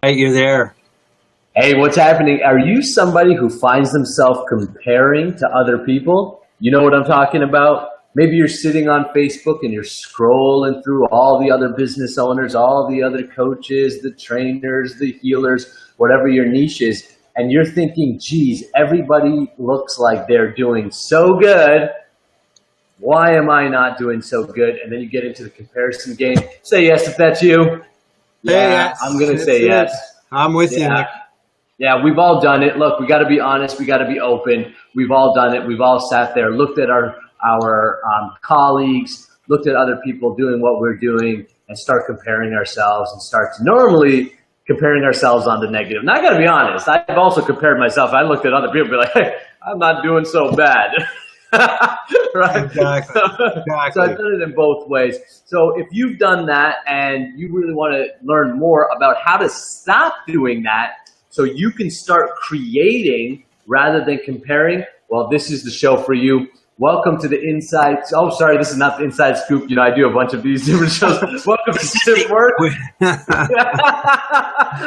Hey, you're there. Hey, what's happening? Are you somebody who finds themselves comparing to other people? You know what I'm talking about? Maybe you're sitting on Facebook and you're scrolling through all the other business owners, all the other coaches, the trainers, the healers, whatever your niche is, and you're thinking, geez, everybody looks like they're doing so good. Why am I not doing so good? And then you get into the comparison game. Say yes if that's you. Hey, Yeah, yes, I'm going to that's say it. yes. I'm with you, Yeah. Nick. Yeah, we've all done it. Look, we got to be honest. We got to be open. We've all done it. We've all sat there, looked at our colleagues, looked at other people doing what we're doing, and start comparing ourselves and start to normally comparing ourselves on the negative. Now, I got to be honest. I've also compared myself. I looked at other people and be like, hey, I'm not doing so bad. Right? Exactly. So I've done it in both ways. So if you've done that and you really want to learn more about how to stop doing that so you can start creating rather than comparing, well, this is the show for you. Welcome to the Inside. Oh, sorry, this is not the Inside Scoop. You know, I do a bunch of these different shows. Welcome to Shiftwork.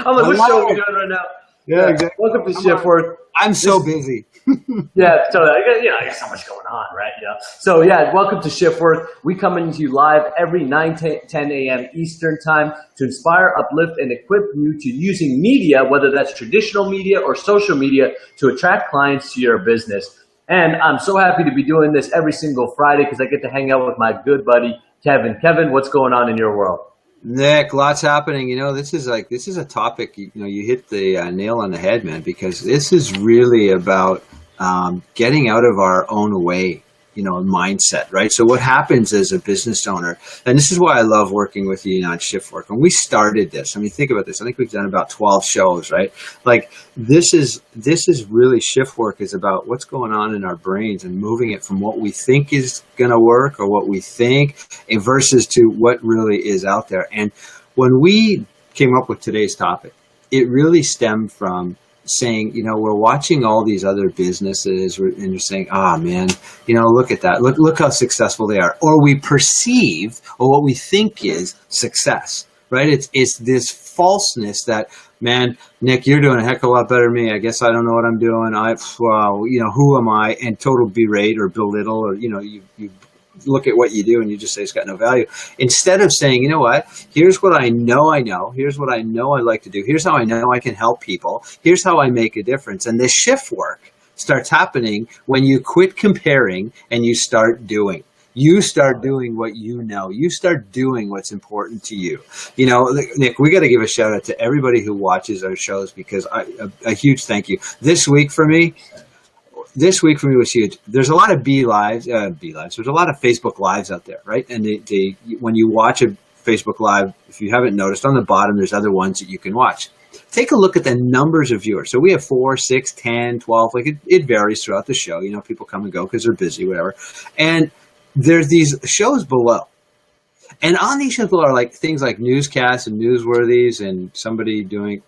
I'm like, what show are we doing right now? Yeah, exactly. Welcome to Shiftwork. I'm so busy. Yeah, so I got so much going on, right? Yeah. So yeah, welcome to Shiftwork. We come into you live every 10 a.m. Eastern time to inspire, uplift, and equip you to using media, whether that's traditional media or social media, to attract clients to your business. And I'm so happy to be doing this every single Friday because I get to hang out with my good buddy Kevin. Kevin, what's going on in your world? Nick, lots happening. This is a topic, you hit the nail on the head, man, because this is really about getting out of our own way, mindset, right? So what happens as a business owner, and this is why I love working with you on Shiftwork. When we started this, I mean, think about this. I think we've done about 12 shows, right? Like this is really Shiftwork is about what's going on in our brains and moving it from what we think is going to work or what we think versus to what really is out there. And when we came up with today's topic, it really stemmed from saying, we're watching all these other businesses and you're saying, man, look at that. Look how successful they are. Or we perceive or what we think is success, right? It's this falseness that, man, Nick, you're doing a heck of a lot better than me. I guess I don't know what I'm doing. Who am I? And total berate or belittle or, you look at what you do and you just say it's got no value. Instead of saying, you know what, here's what I know. Here's what I know I like to do. Here's how I know I can help people. Here's how I make a difference. And this shift work starts happening when you quit comparing and you start doing. You start doing what you know. You start doing what's important to you. Nick, we got to give a shout out to everybody who watches our shows because a huge thank you. This week for me was huge. There's a lot of There's a lot of Facebook Lives out there, right? And when you watch a Facebook Live, if you haven't noticed, on the bottom, there's other ones that you can watch. Take a look at the numbers of viewers. So we have 4, 6, 10, 12. Like it varies throughout the show. People come and go because they're busy, whatever. And there's these shows below. And on these shows below are like things like newscasts and newsworthies and somebody doing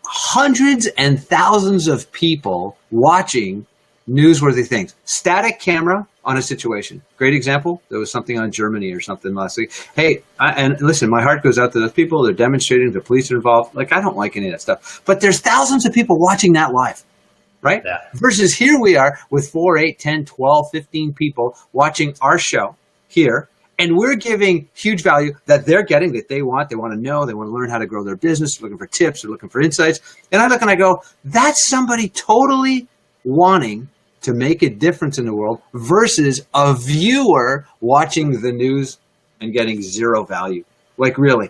hundreds and thousands of people watching newsworthy things. Static camera on a situation. Great example. There was something on Germany or something last week. Hey, and listen, my heart goes out to those people. They're demonstrating. The police are involved. Like, I don't like any of that stuff. But there's thousands of people watching that live, right? Yeah. Versus here we are with 4, 8, 10, 12, 15 people watching our show here. And we're giving huge value that they're getting, that they want. They want to know. They want to learn how to grow their business. They're looking for tips. They're looking for insights. And I look and I go, that's somebody totally wanting to make a difference in the world versus a viewer watching the news and getting zero value. Like, really,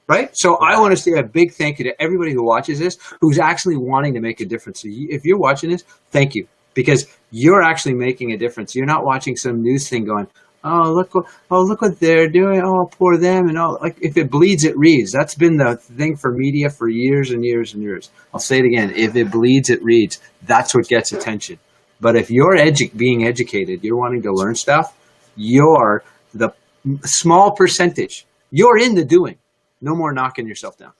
right? So I want to say a big thank you to everybody who watches this, who's actually wanting to make a difference. So if you're watching this, thank you, because you're actually making a difference. You're not watching some news thing going, look what they're doing. Oh, poor them. And like, if it bleeds, it reads. That's been the thing for media for years and years and years. I'll say it again. If it bleeds, it reads. That's what gets attention. But if you're being educated, you're wanting to learn stuff, you're the small percentage. You're in the doing. No more knocking yourself down.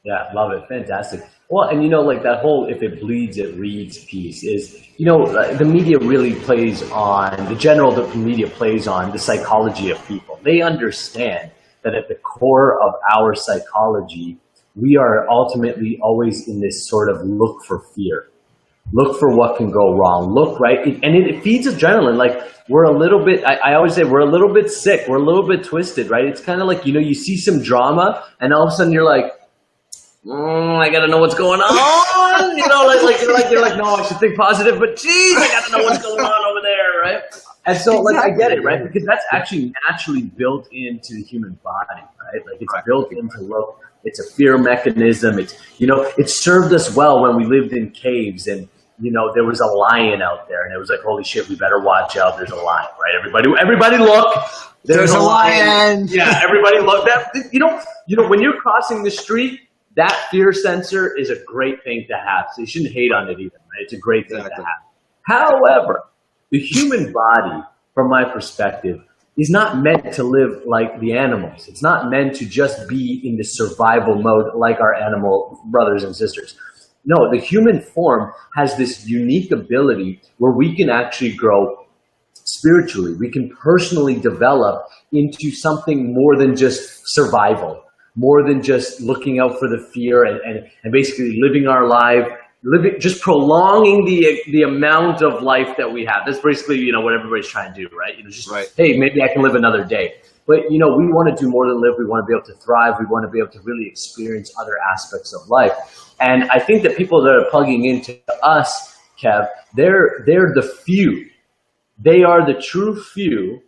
Yeah, love it. Fantastic. Well, and like that whole if it bleeds, it reads piece is, the media really plays on, the media plays on the psychology of people. They understand that at the core of our psychology, we are ultimately always in this sort of look for fear. Look for what can go wrong. Look, right? And it feeds adrenaline. Like, we're a little bit, I always say we're a little bit sick. We're a little bit twisted, right? It's kind of like, you see some drama and all of a sudden you're like, I gotta know what's going on. You're like, no, I should think positive, but geez, I gotta know what's going on over there, right? And so, I get it, right? Because that's actually naturally built into the human body, right? Like, it's built into look. It's a fear mechanism. It's, it served us well when we lived in caves and, there was a lion out there and it was like, holy shit, we better watch out. There's a lion, right? Everybody look. There's a lion. Yeah, everybody look. That, when you're crossing the street, that fear sensor is a great thing to have. So you shouldn't hate on it either, right? It's a great thing to have. However, the human body, from my perspective, is not meant to live like the animals. It's not meant to just be in the survival mode like our animal brothers and sisters. No, the human form has this unique ability where we can actually grow spiritually. We can personally develop into something more than just survival, more than just looking out for the fear and basically living our life, just prolonging the amount of life that we have. That's basically, what everybody's trying to do, right? Hey, maybe I can live another day. But, we want to do more than live. We want to be able to thrive. We want to be able to really experience other aspects of life. And I think that people that are plugging into us, Kev, they're the few. They are the true few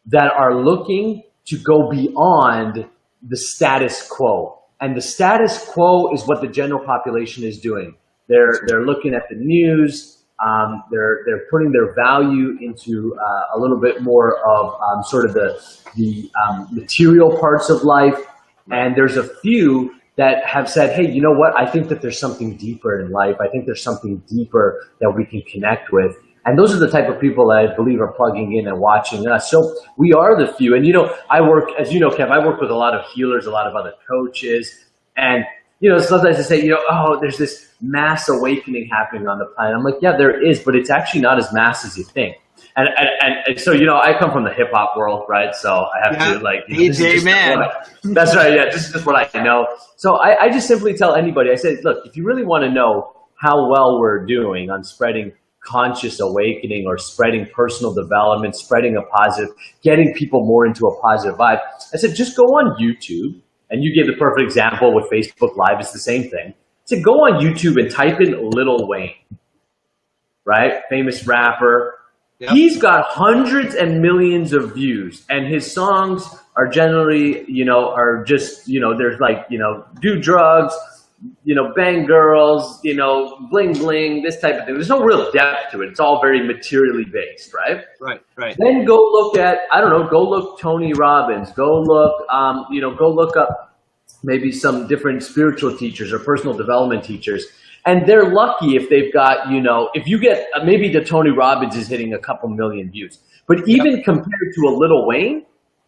that are looking to go beyond the status quo. And the status quo is what the general population is doing. They're looking at the news. They're putting their value into a little bit more of sort of the material parts of life. And there's a few that have said, hey, you know what? I think that there's something deeper in life. I think there's something deeper that we can connect with. And those are the type of people that I believe are plugging in and watching us. So we are the few. And, I work, as you know, Kev, I work with a lot of healers, a lot of other coaches. And, sometimes they say, there's this mass awakening happening on the planet. I'm like, yeah, there is, but it's actually not as mass as you think. And so, I come from the hip hop world, right? So I have to DJ man. That's right. Yeah. Just what I know. So I just simply tell anybody, I say, look, if you really want to know how well we're doing on spreading conscious awakening or spreading personal development, spreading a positive, getting people more into a positive vibe, I said, just go on YouTube. And you gave the perfect example with Facebook Live. It's the same thing. I said, go on YouTube and type in Lil Wayne, right? Famous rapper. Yep. He's got hundreds and millions of views, and his songs are generally, are just, there's like, do drugs, bang girls, bling bling, this type of thing. There's no real depth to it. It's all very materially based, right? Right. Then go look at, go look Tony Robbins. Go look, go look up maybe some different spiritual teachers or personal development teachers. And they're lucky if they've got, if you get, maybe the Tony Robbins is hitting a couple million views. But even compared to a Lil Wayne,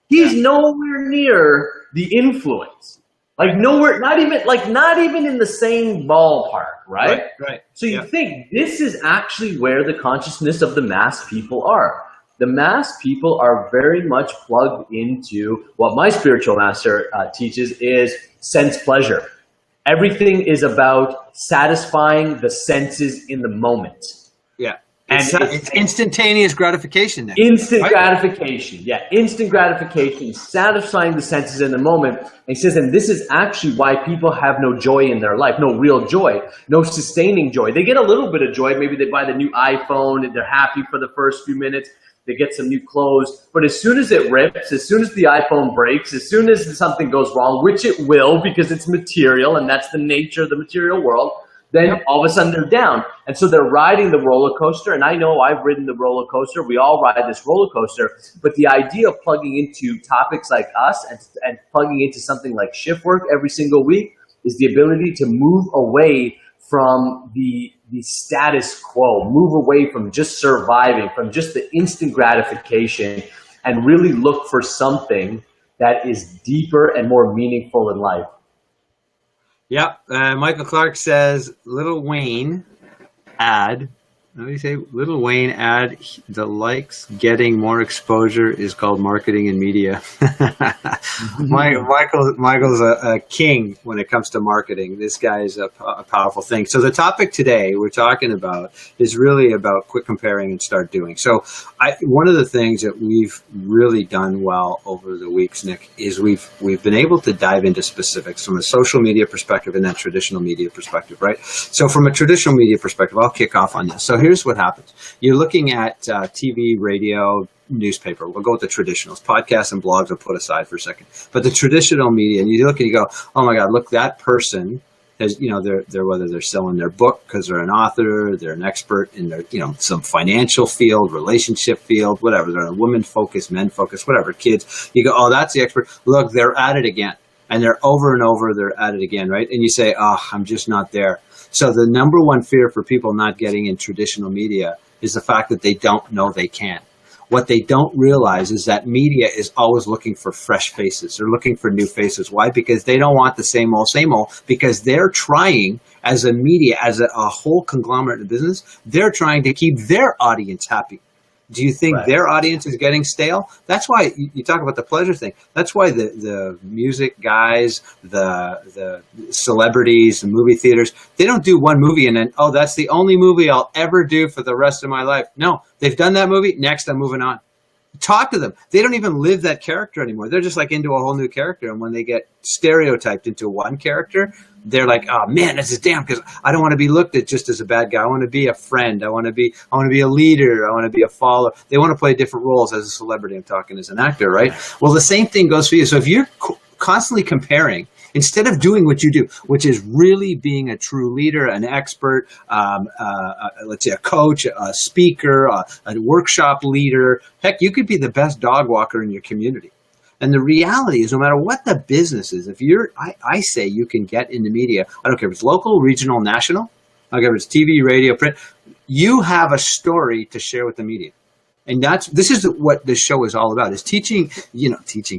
he's nowhere near the influence. Like nowhere, not even in the same ballpark, right? Right. So you think this is actually where the consciousness of the mass people are. The mass people are very much plugged into what my spiritual master teaches is sense pleasure. Everything is about satisfying the senses in the moment. Yeah. It's instantaneous gratification then. Instant gratification. Yeah, instant gratification, satisfying the senses in the moment. And he says, and this is actually why people have no joy in their life, no real joy, no sustaining joy. They get a little bit of joy. Maybe they buy the new iPhone and they're happy for the first few minutes. They get some new clothes. But as soon as it rips, as soon as the iPhone breaks, as soon as something goes wrong, which it will because it's material and that's the nature of the material world, then all of a sudden they're down. And so they're riding the roller coaster. And I know I've ridden the roller coaster. We all ride this roller coaster. But the idea of plugging into topics like us and plugging into something like Shiftwork every single week is the ability to move away from the status quo, move away from just surviving, from just the instant gratification, and really look for something that is deeper and more meaningful in life. Yeah, Michael Clark says, Lil Wayne ad Let me say, Little Wayne ad, the likes getting more exposure is called marketing and media. Michael's a king when it comes to marketing. This guy is a powerful thing. So the topic today we're talking about is really about quit comparing and start doing. So one of the things that we've really done well over the weeks, Nick, is we've been able to dive into specifics from a social media perspective and then traditional media perspective, right? So from a traditional media perspective, I'll kick off on this. So here's what happens. You're looking at TV, radio, newspaper. We'll go with the traditionals. Podcasts and blogs will put aside for a second. But the traditional media, and you look and you go, oh my God, look, that person has, they're whether they're selling their book because they're an author, they're an expert in their, some financial field, relationship field, whatever. They're a women focused, men focused, whatever, kids. You go, oh, that's the expert. Look, they're at it again. And they're over and over, they're at it again, right? And you say, oh, I'm just not there. So the number one fear for people not getting in traditional media is the fact that they don't know they can. What they don't realize is that media is always looking for fresh faces. They're looking for new faces. Why? Because they don't want the same old, because they're trying as a media, as a whole conglomerate of business, they're trying to keep their audience happy. Do you think their audience is getting stale? That's why you talk about the pleasure thing. That's why the music guys, the celebrities, the movie theaters, they don't do one movie and then, oh, that's the only movie I'll ever do for the rest of my life. No, they've done that movie. Next, I'm moving on. Talk to them. They don't even live that character anymore. They're just like into a whole new character. And when they get stereotyped into one character, they're like, oh man, this is damn, because I don't want to be looked at just as a bad guy. I want to be a friend. I want to be a leader. I want to be a follower. They want to play different roles as a celebrity. I'm talking as an actor, right? Well, the same thing goes for you. So if you're constantly comparing, instead of doing what you do, which is really being a true leader, an expert, let's say a coach, a speaker, a workshop leader, heck, you could be the best dog walker in your community. And the reality is, no matter what the business is, if I say you can get in the media, I don't care if it's local, regional, national, I don't care if it's TV, radio, print, you have a story to share with the media. And this is what this show is all about, is teaching,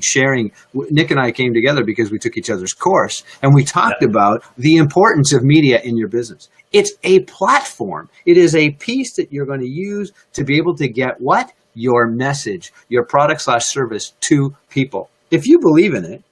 sharing. Nick and I came together because we took each other's course, and we talked about the importance of media in your business. It's a platform. It is a piece that you're going to use to be able to get what? Your message, your product/service to people. If you believe in it,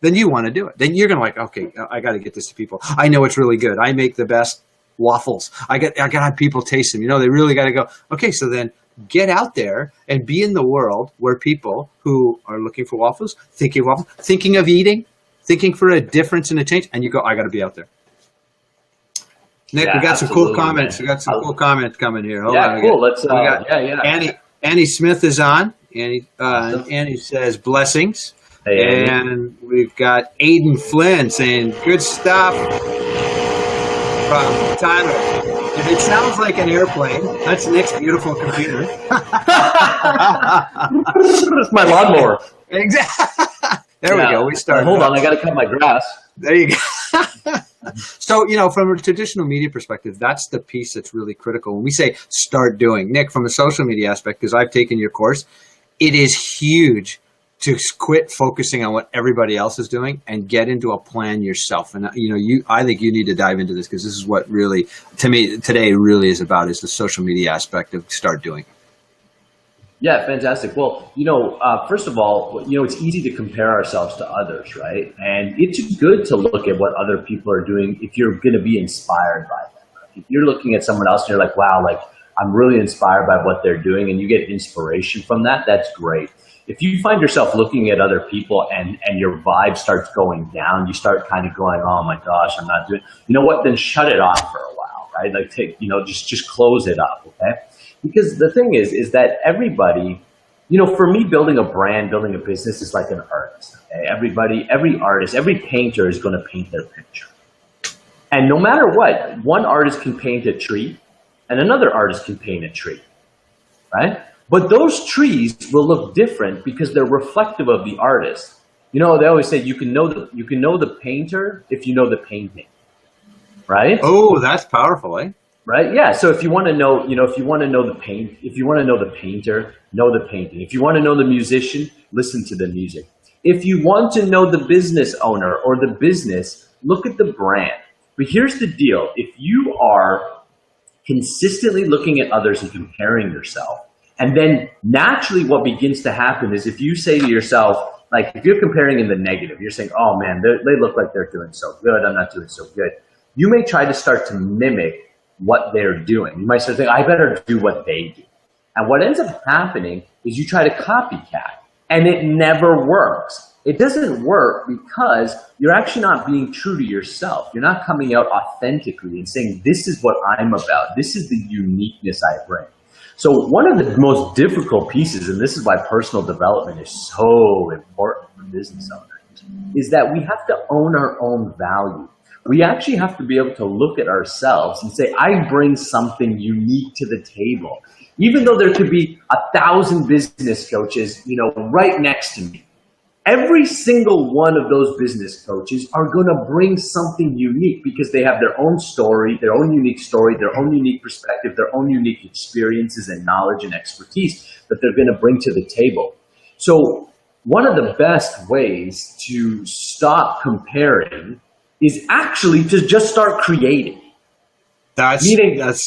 then you want to do it. Then you're going to like, okay, I got to get this to people. I know it's really good. I make the best waffles. I got to have people taste them. They really got to go, okay, so then get out there and be in the world where people who are looking for waffles, thinking of eating, thinking for a difference and a change, and you go, I got to be out there. Nick, we got some cool comments. Man. We got some cool comments coming here. Hold on. Cool. Let's. Annie Smith is on. Annie says blessings. Hey, and we've got Aiden Flynn saying good stuff from Tyler. If it sounds like an airplane, that's Nick's beautiful computer. It's my lawnmower. Exactly. There we go. We started. Hold on, I got to cut my grass. There you go. So, from a traditional media perspective, that's the piece that's really critical. When we say start doing, Nick, from a social media aspect, because I've taken your course, it is huge to quit focusing on what everybody else is doing and get into a plan yourself. And, I think you need to dive into this, because this is what really, to me, today really is about, is the social media aspect of start doing. Yeah, fantastic. Well, first of all, it's easy to compare ourselves to others, right? And it's good to look at what other people are doing if you're going to be inspired by them. If you're looking at someone else and you're like, wow, I'm really inspired by what they're doing, and you get inspiration from that, that's great. If you find yourself looking at other people and your vibe starts going down, you start kind of going, oh my gosh, I'm not doing, you know what, then shut it off for a while, right? Just close it up, okay? Because the thing is that everybody, for me, building a brand, building a business is like an artist. Okay? Every artist, every painter is going to paint their picture. And no matter what, one artist can paint a tree and another artist can paint a tree, right? But those trees will look different because they're reflective of the artist. They always say you can know the painter if you know the painting, right? Oh, that's powerful, eh? Right? Yeah. So if you want to know, if you want to know the painter, know the painting. If you want to know the musician, listen to the music. If you want to know the business owner or the business, look at the brand. But here's the deal. If you are consistently looking at others and comparing yourself. And then naturally what begins to happen is if you say to yourself, like if you're comparing in the negative, you're saying, oh man, they look like they're doing so good, I'm not doing so good. You may try to start to mimic what they're doing. You might start thinking, I better do what they do. And what ends up happening is you try to copycat, and it never works. It doesn't work because you're actually not being true to yourself. You're not coming out authentically and saying, this is what I'm about. This is the uniqueness I bring. So one of the most difficult pieces, and this is why personal development is so important for business owners, is that we have to own our own value. We actually have to be able to look at ourselves and say, I bring something unique to the table. Even though there could be 1,000 business coaches, right next to me, every single one of those business coaches are going to bring something unique because they have their own story, their own unique story, their own unique perspective, their own unique experiences and knowledge and expertise that they're going to bring to the table. So one of the best ways to stop comparing is actually to just start creating. That's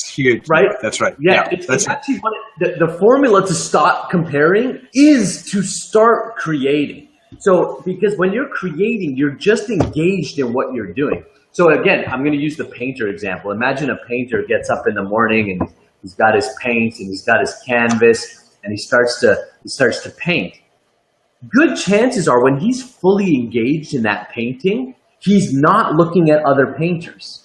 huge. Right? That's right. Yeah, it's actually the formula to stop comparing is to start creating. So, because when you're creating, you're just engaged in what you're doing. So again, I'm going to use the painter example. Imagine a painter gets up in the morning and he's got his paint and he's got his canvas and he starts to paint. Good chances are when he's fully engaged in that painting, he's not looking at other painters.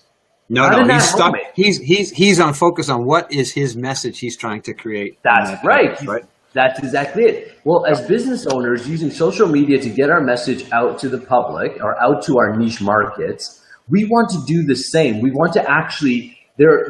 No, he's stuck. He's on focus on what is his message he's trying to create. That's right. That's exactly it. Well, as business owners using social media to get our message out to the public or out to our niche markets, we want to do the same. We want to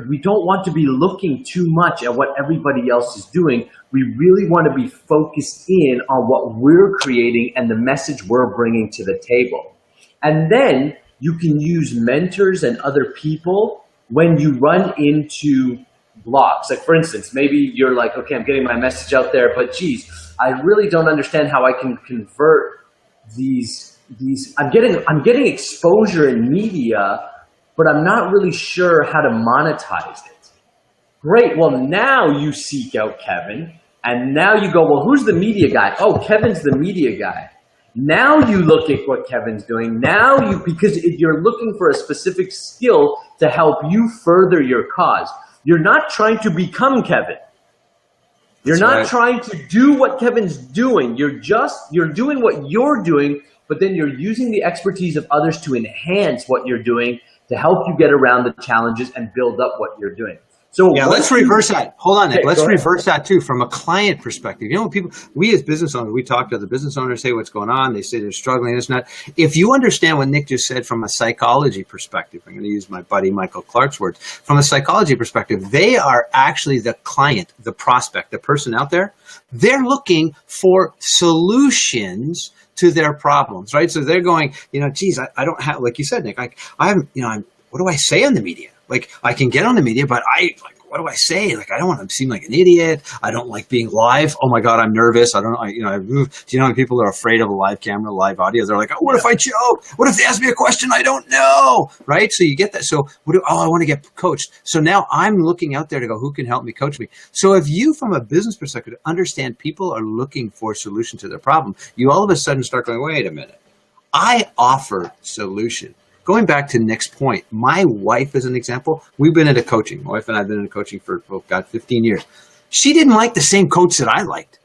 we don't want to be looking too much at what everybody else is doing. We really want to be focused in on what we're creating and the message we're bringing to the table. And then you can use mentors and other people when you run into blocks. Like for instance, maybe you're like, okay, I'm getting my message out there, but geez, I really don't understand how I can convert these. I'm getting exposure in media, but I'm not really sure how to monetize it. Great. Well, now you seek out Kevin, and now you go, well, who's the media guy? Oh, Kevin's the media guy. Now you look at what Kevin's doing. Because you're looking for a specific skill to help you further your cause. You're not trying to become Kevin. You're not trying to do what Kevin's doing. You're doing what you're doing, but then you're using the expertise of others to enhance what you're doing to help you get around the challenges and build up what you're doing. So yeah, let's reverse that. Hold on, Nick. Let's reverse that too from a client perspective. We as business owners, we talk to the business owners, say what's going on. They say they're struggling. It's not. If you understand what Nick just said from a psychology perspective, I'm going to use my buddy Michael Clark's words. From a psychology perspective, they are actually the client, the prospect, the person out there. They're looking for solutions to their problems, right? So they're going, geez, I don't have, like you said, Nick, what do I say on the media? Like I can get on the media, but what do I say? Like, I don't want to seem like an idiot. I don't like being live. Oh my God, I'm nervous. Do you know how many people are afraid of a live camera, live audio? They're like, oh, what if I choke? What if they ask me a question I don't know? Right? So you get that. So I want to get coached. So now I'm looking out there to go, who can help me coach me? So if you, from a business perspective, understand people are looking for a solution to their problem, you all of a sudden start going, wait a minute. I offer solution. Going back to Nick's point, my wife is an example. We've been into coaching. My wife and I have been into coaching for, 15 years. She didn't like the same coach that I liked.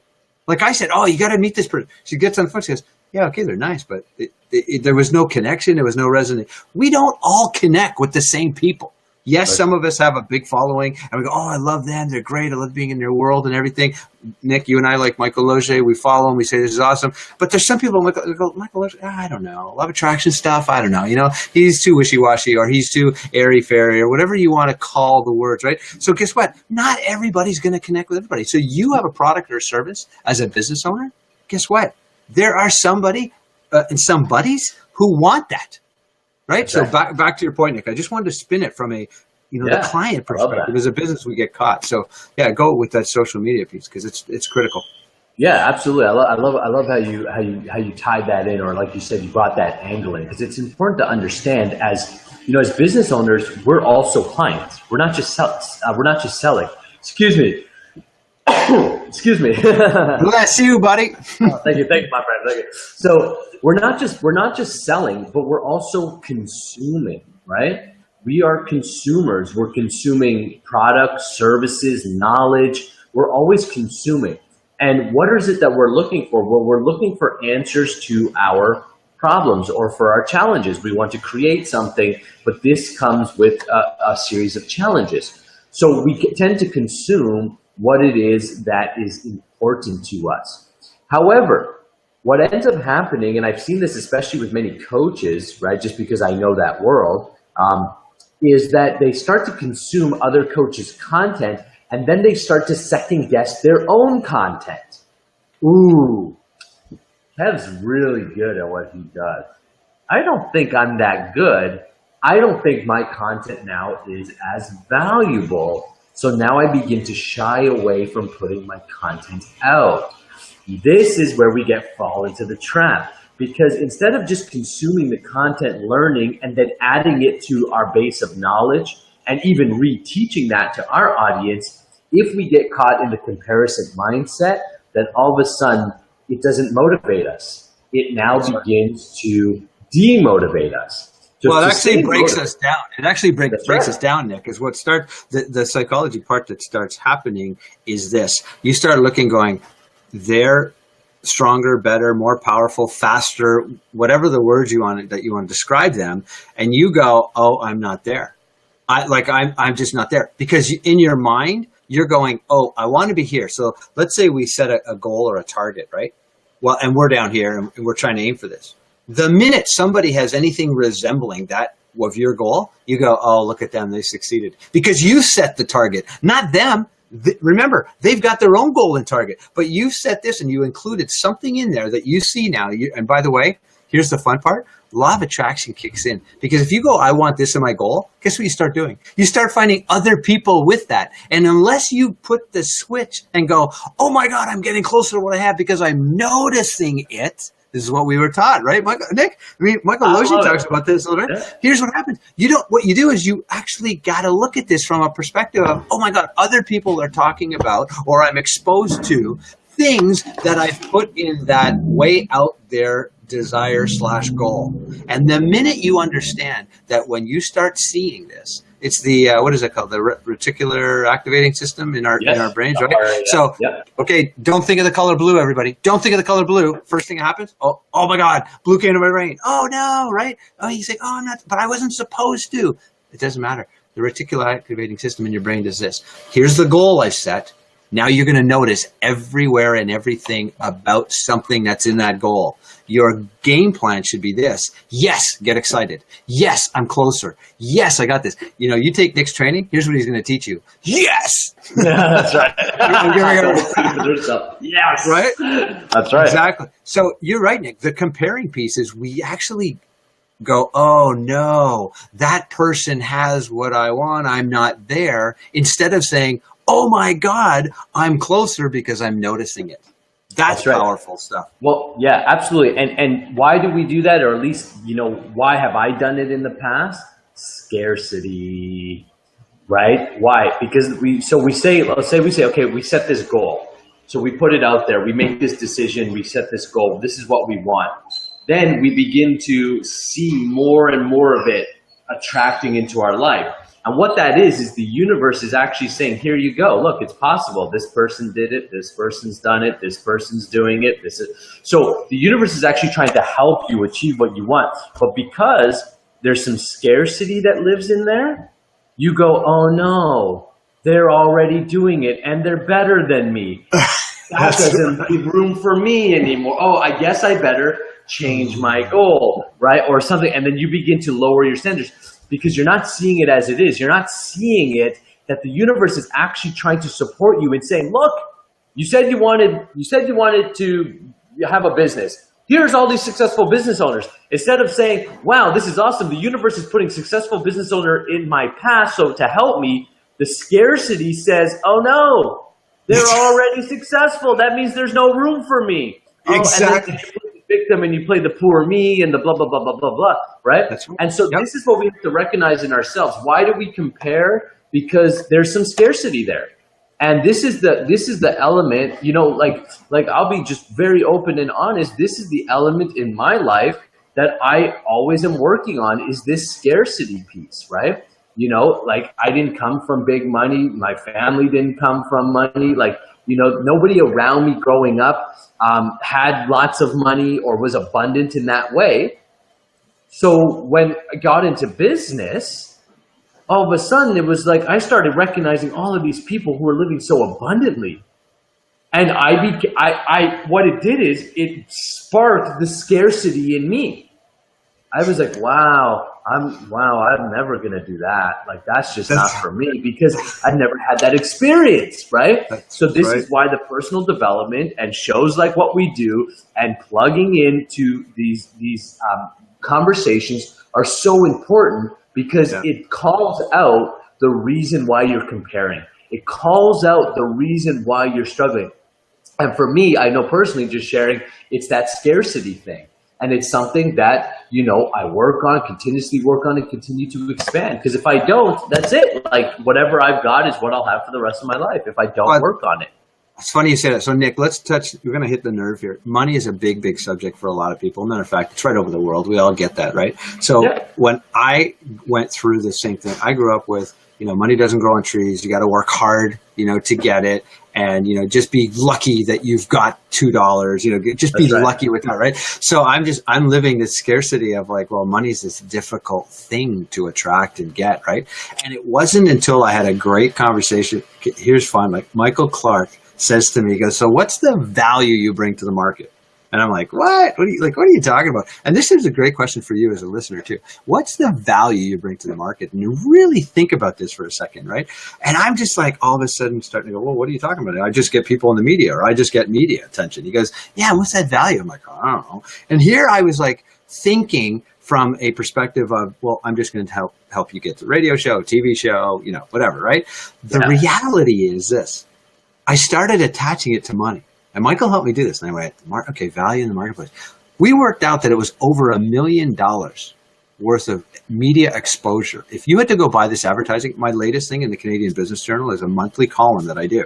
Like I said, oh, you got to meet this person. She gets on the phone. She goes, yeah, okay, they're nice, but there was no connection. There was no resonance. We don't all connect with the same people. Yes, some of us have a big following, and we go, oh, I love them. They're great. I love being in their world and everything. Nick, you and I like Michael Loge. We follow him. We say, this is awesome. But there's some people who go, Michael Loge, I don't know. Love attraction stuff. I don't know. He's too wishy-washy, or he's too airy-fairy, or whatever you want to call the words, right? So guess what? Not everybody's going to connect with everybody. So you have a product or service as a business owner. Guess what? There are somebody and some buddies who want that. Right. So back to your point, Nick, I just wanted to spin it from the client perspective. As a business, we get caught. So yeah, go with that social media piece because it's critical. Yeah, absolutely. I love how you tied that in, or like you said, you brought that angle in, because it's important to understand as as business owners, we're also clients. We're not just selling. Excuse me. Excuse me. Bless you, buddy. Thank you, my friend. Thank you. So we're not just selling, but we're also consuming, right? We are consumers. We're consuming products, services, knowledge. We're always consuming. And what is it that we're looking for? Well, we're looking for answers to our problems or for our challenges. We want to create something, but this comes with a series of challenges. So we tend to consume what it is that is important to us. However, what ends up happening, and I've seen this especially with many coaches, right, just because I know that world, is that they start to consume other coaches' content, and then they start to second guess their own content. Ooh, Kev's really good at what he does. I don't think I'm that good. I don't think my content now is as valuable. So now I begin to shy away from putting my content out. This is where we fall into the trap, because instead of just consuming the content, learning, and then adding it to our base of knowledge and even reteaching that to our audience, if we get caught in the comparison mindset, then all of a sudden it doesn't motivate us. It now begins to demotivate us. Well, it actually breaks us down. It actually breaks us down, Nick, is what starts, the psychology part that starts happening is this. You start looking, going, they're stronger, better, more powerful, faster, whatever the words you want to describe them. And you go, oh, I'm not there. I'm just not there. Because in your mind, you're going, oh, I want to be here. So let's say we set a goal or a target, right? Well, and we're down here and we're trying to aim for this. The minute somebody has anything resembling that of your goal, you go, oh, look at them, they succeeded. Because you set the target, not them. Remember, they've got their own goal and target, but you set this and you included something in there that you see now. And by the way, here's the fun part. Law of attraction kicks in. Because if you go, I want this in my goal, guess what you start doing? You start finding other people with that. And unless you put the switch and go, oh my God, I'm getting closer to what I have because I'm noticing it. This is what we were taught, right, Nick? I mean, Michael Logi talks about this a little bit. Yeah. Here's what happens. What you do is you actually got to look at this from a perspective of, oh my God, other people are talking about, or I'm exposed to things that I've put in that way out there desire / goal. And the minute you understand that when you start seeing this, it's the, what is it called? The reticular activating system in our brains, right? So, okay, don't think of the color blue, everybody. Don't think of the color blue. First thing that happens, oh my God, blue came to my brain. Oh no, right? Oh, you say, oh, not, but I wasn't supposed to. It doesn't matter. The reticular activating system in your brain does this. Here's the goal I've set. Now you're going to notice everywhere and everything about something that's in that goal. Your game plan should be this. Yes, get excited. Yes, I'm closer. Yes, I got this. You take Nick's training. Here's what he's going to teach you. Yes. Yeah, that's right. Yes. Right? That's right. Exactly. So you're right, Nick. The comparing piece is we actually go, oh no, that person has what I want. I'm not there. Instead of saying, oh my God, I'm closer because I'm noticing it. That's right. Powerful stuff. Well, yeah, absolutely. And why do we do that? Or at least, why have I done it in the past? Scarcity, right? Why? Because let's say we say, okay, we set this goal. So we put it out there. We make this decision. We set this goal. This is what we want. Then we begin to see more and more of it attracting into our life. And what that is the universe is actually saying, here you go. Look, it's possible. This person did it. This person's done it. This person's doing it. So the universe is actually trying to help you achieve what you want. But because there's some scarcity that lives in there, you go, oh no, they're already doing it and they're better than me. That doesn't leave room for me anymore. Oh, I guess I better change my goal, right? Or something. And then you begin to lower your standards. Because you're not seeing it as it is. You're not seeing it that the universe is actually trying to support you and saying, look, you said you wanted to have a business. Here's all these successful business owners. Instead of saying, wow, this is awesome. The universe is putting successful business owner in my path. So to help me, the scarcity says, oh no, they're already successful. That means there's no room for me. Exactly. And then victim and you play the poor me and the blah, blah, blah, blah, blah, blah, right? That's right. And so this is what we have to recognize in ourselves. Why do we compare? Because there's some scarcity there. And this is the element, like I'll be just very open and honest. This is the element in my life that I always am working on, is this scarcity piece, right? Like I didn't come from big money. My family didn't come from money. Like, nobody around me growing up had lots of money or was abundant in that way. So when I got into business, all of a sudden it was like I started recognizing all of these people who were living so abundantly. And what it did is it sparked the scarcity in me. I was like, wow, I'm never going to do that. Like, that's just not for me, because I've never had that experience, right? So this is why the personal development and shows like what we do and plugging into these conversations are so important, because it calls out the reason why you're comparing. It calls out the reason why you're struggling. And for me, I know personally, just sharing, it's that scarcity thing. And it's something that, I work on, continuously work on, and continue to expand. Because if I don't, that's it. Like, whatever I've got is what I'll have for the rest of my life if I don't work on it. It's funny you say that. So, Nick, we're going to hit the nerve here. Money is a big, big subject for a lot of people. Matter of fact, it's right over the world. We all get that, right? So when I went through the same thing, I grew up with, money doesn't grow on trees. You got to work hard, to get it. And, just be lucky that you've got $2, just be lucky with that, right? So I'm living this scarcity of like, well, money is this difficult thing to attract and get, right? And it wasn't until I had a great conversation. Here's fun. Like Michael Clark says to me, he goes, so what's the value you bring to the market? And I'm like, what? What are you talking about? And this is a great question for you as a listener too. What's the value you bring to the market? And you really think about this for a second, right? And I'm just like, all of a sudden starting to go, well, what are you talking about? I just get people in the media, or I just get media attention. He goes, yeah, what's that value? I'm like, I don't know. And here I was like thinking from a perspective of, well, I'm just going to help you get the radio show, TV show, whatever, right? The reality is this. I started attaching it to money. And Michael helped me do this. And I went, okay, value in the marketplace. We worked out that it was over $1 million worth of media exposure. If you had to go buy this advertising, my latest thing in the Canadian Business Journal is a monthly column that I do.